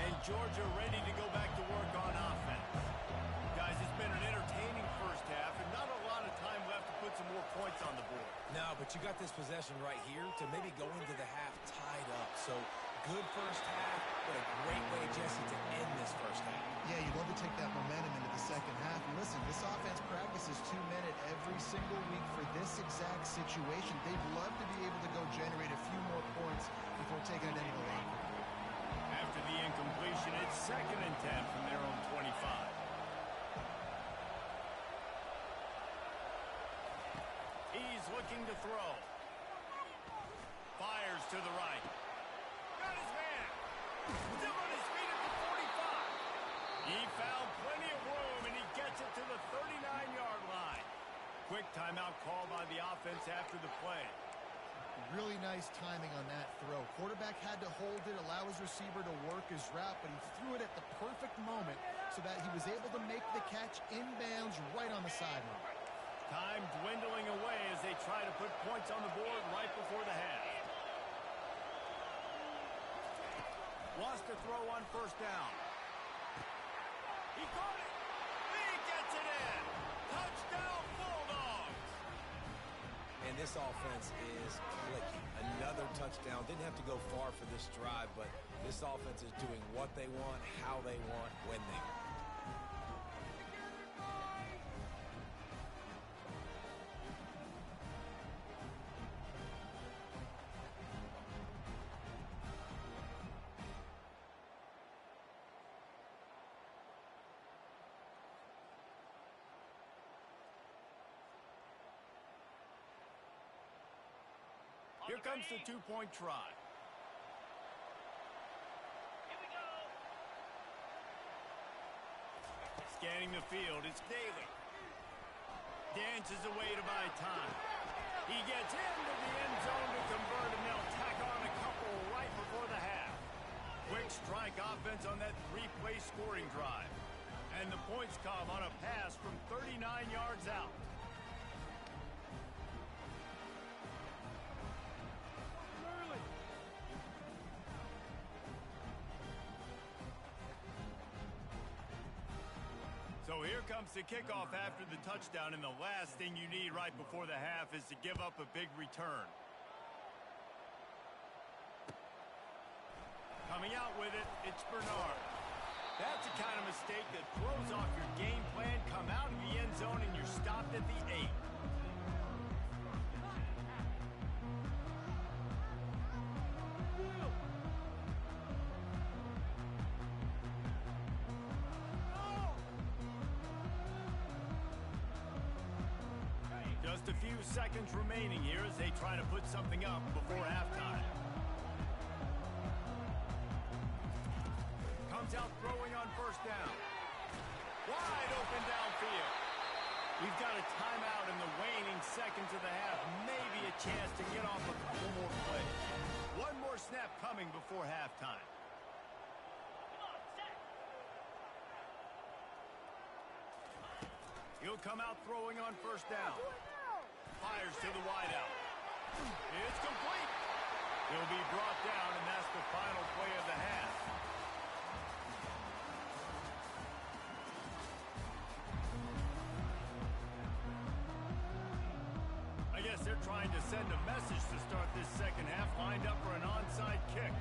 And Georgia ready to go back to work on offense. Guys, it's been an entertaining first half and not a lot of time left to put some more points on the board. No, but you got this possession right here to maybe go into the half tied up. So, good first half, but a great way, Jesse, to end this first half. Yeah, you'd love to take that momentum into the second half. And listen, this offense practices 2-minute every single week for this exact situation. They'd love to be able to go generate a few more points before taking it into the lead. After the incompletion, it's 2nd and 10 from their own 25. He's looking to throw. Fires to the right. Got his man. Still on his feet at the 45. He found plenty of room, and he gets it to the 39-yard line. Quick timeout call by the offense after the play. Really nice timing on that throw. Quarterback had to hold it, allow his receiver to work his route, but he threw it at the perfect moment so that he was able to make the catch inbounds right on the sideline. Time dwindling away as they try to put points on the board right before the half. Wants to throw on first down. He caught it. He gets it in. Touchdown, Bulldogs. And this offense is clicking. Another touchdown. Didn't have to go far for this drive, but this offense is doing what they want, how they want, when they want. Here comes the two-point try. Scanning the field, it's Daly. Dances away to buy time. He gets into the end zone to convert, and they'll tack on a couple right before the half. Quick strike offense on that three-play scoring drive. And the points come on a pass from 39 yards out. So here comes the kickoff after the touchdown, and the last thing you need right before the half is to give up a big return. Coming out with it, it's Bernard. That's the kind of mistake that throws off your game plan. Come out of the end zone and you're stopped at the 8. Just a few seconds remaining here as they try to put something up before halftime. Comes out throwing on first down. Wide open downfield. We've got a timeout in the waning seconds of the half. Maybe a chance to get off a couple more plays. One more snap coming before halftime. He'll come out throwing on first down. Fires to the wideout. It's complete. He'll be brought down, and that's the final play of the half. I guess they're trying to send a message to start this second half, lined up for an onside kick.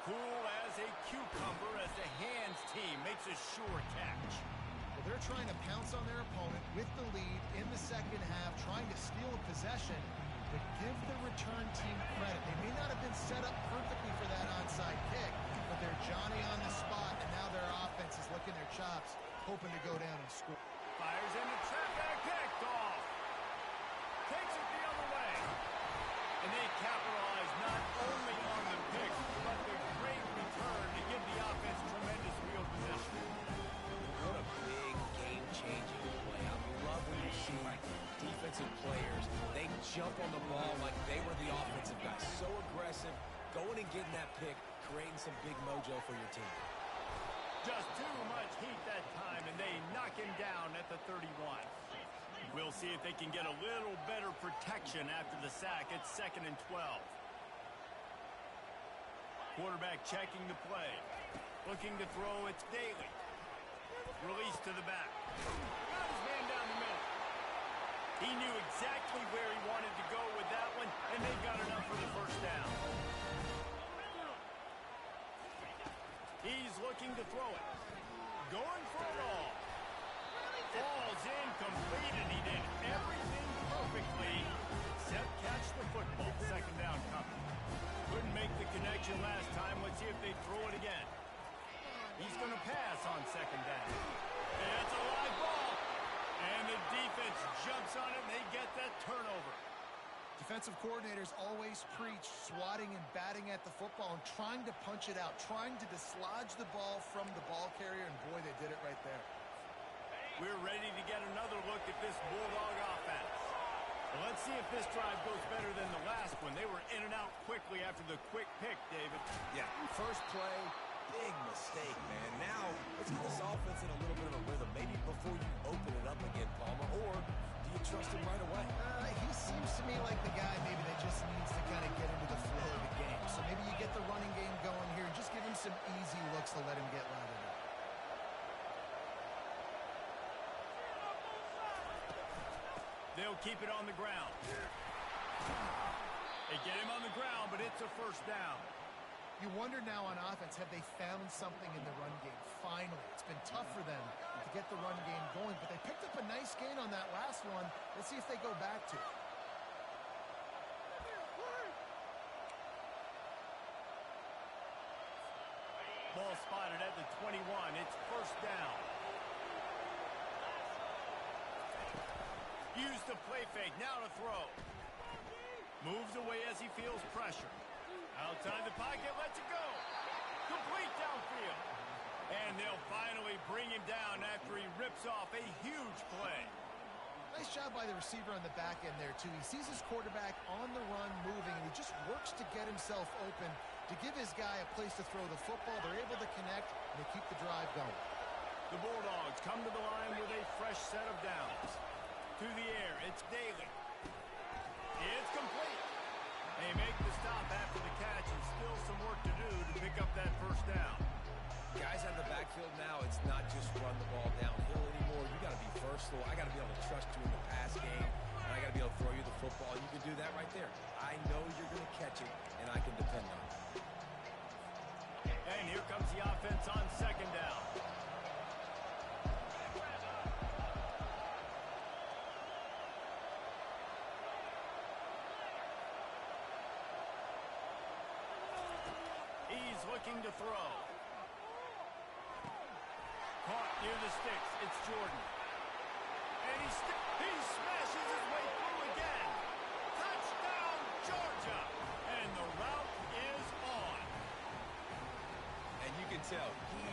Cool as a cucumber as the hands team makes a sure catch. Well, they're trying to pounce on their opponent with the lead in the second half, trying to steal a possession, but give the return team credit. They may not have been set up perfectly for that onside kick, but they're Johnny on the spot, and now their offense is licking their chops, hoping to go down and score. Fires into trap back, picked off. Takes it the other way. And they capitalize not only on the pick, but the great return to give the offense tremendous field position. What a big game-changing play. I love when you see defensive players. They jump on the ball like they were the offensive guys. So aggressive, going and getting that pick, creating some big mojo for your team. Just too much heat that time, and they knock him down at the 31. We'll see if they can get a little better protection after the sack. It's 2nd and 12. Quarterback checking the play. Looking to throw, it's Daly. Release to the back. Got his man down the middle. He knew exactly where he wanted to go with that one, and they got enough for the first down. He's looking to throw it. Going for it all. Falls incomplete, and he did everything perfectly except catch the football. Second down coming. Couldn't make the connection last time. Let's see if they throw it again. He's going to pass on second down. It's a live ball. And the defense jumps on it, and they get that turnover. Defensive coordinators always preach swatting and batting at the football and trying to punch it out, trying to dislodge the ball from the ball carrier, and boy, they did it right there. We're ready to get another look at this Bulldog offense. Well, let's see if this drive goes better than the last one. They were in and out quickly after the quick pick, David. Yeah, first play, big mistake, man. Now, let's get this offense in a little bit of a rhythm. Maybe before you open it up again, Palmer, or do you trust him right away? He seems to me like the guy maybe that just needs to kind of get into the flow of the game. So maybe you get the running game going here and just give him some easy looks to let him get lathered up. They'll keep it on the ground. They get him on the ground, but it's a first down. You wonder now on offense, have they found something in the run game? Finally. It's been tough for them to get the run game going, but they picked up a nice gain on that last one. Let's see if they go back to it. Ball spotted at the 21. It's first down. Use the play fake. Now to throw. Moves away as he feels pressure. Outside the pocket, lets it go. Complete downfield. And they'll finally bring him down after he rips off a huge play. Nice job by the receiver on the back end there, too. He sees his quarterback on the run moving, and he just works to get himself open to give his guy a place to throw the football. They're able to connect, and they keep the drive going. The Bulldogs come to the line with a fresh set of downs. To the air, it's Daly. It's complete. They make the stop after the catch, and still some work to do to pick up that first down. Guys out of the backfield now, it's not just run the ball downhill anymore. You got to be versatile. I got to be able to trust you in the pass game, and I got to be able to throw you the football. You can do that right there. I know you're going to catch it, and I can depend on it. And here comes the offense on second down. He's looking to throw. Caught near the sticks. It's Jordan. And he smashes his way through again. Touchdown, Georgia. And the route is on. And you can tell he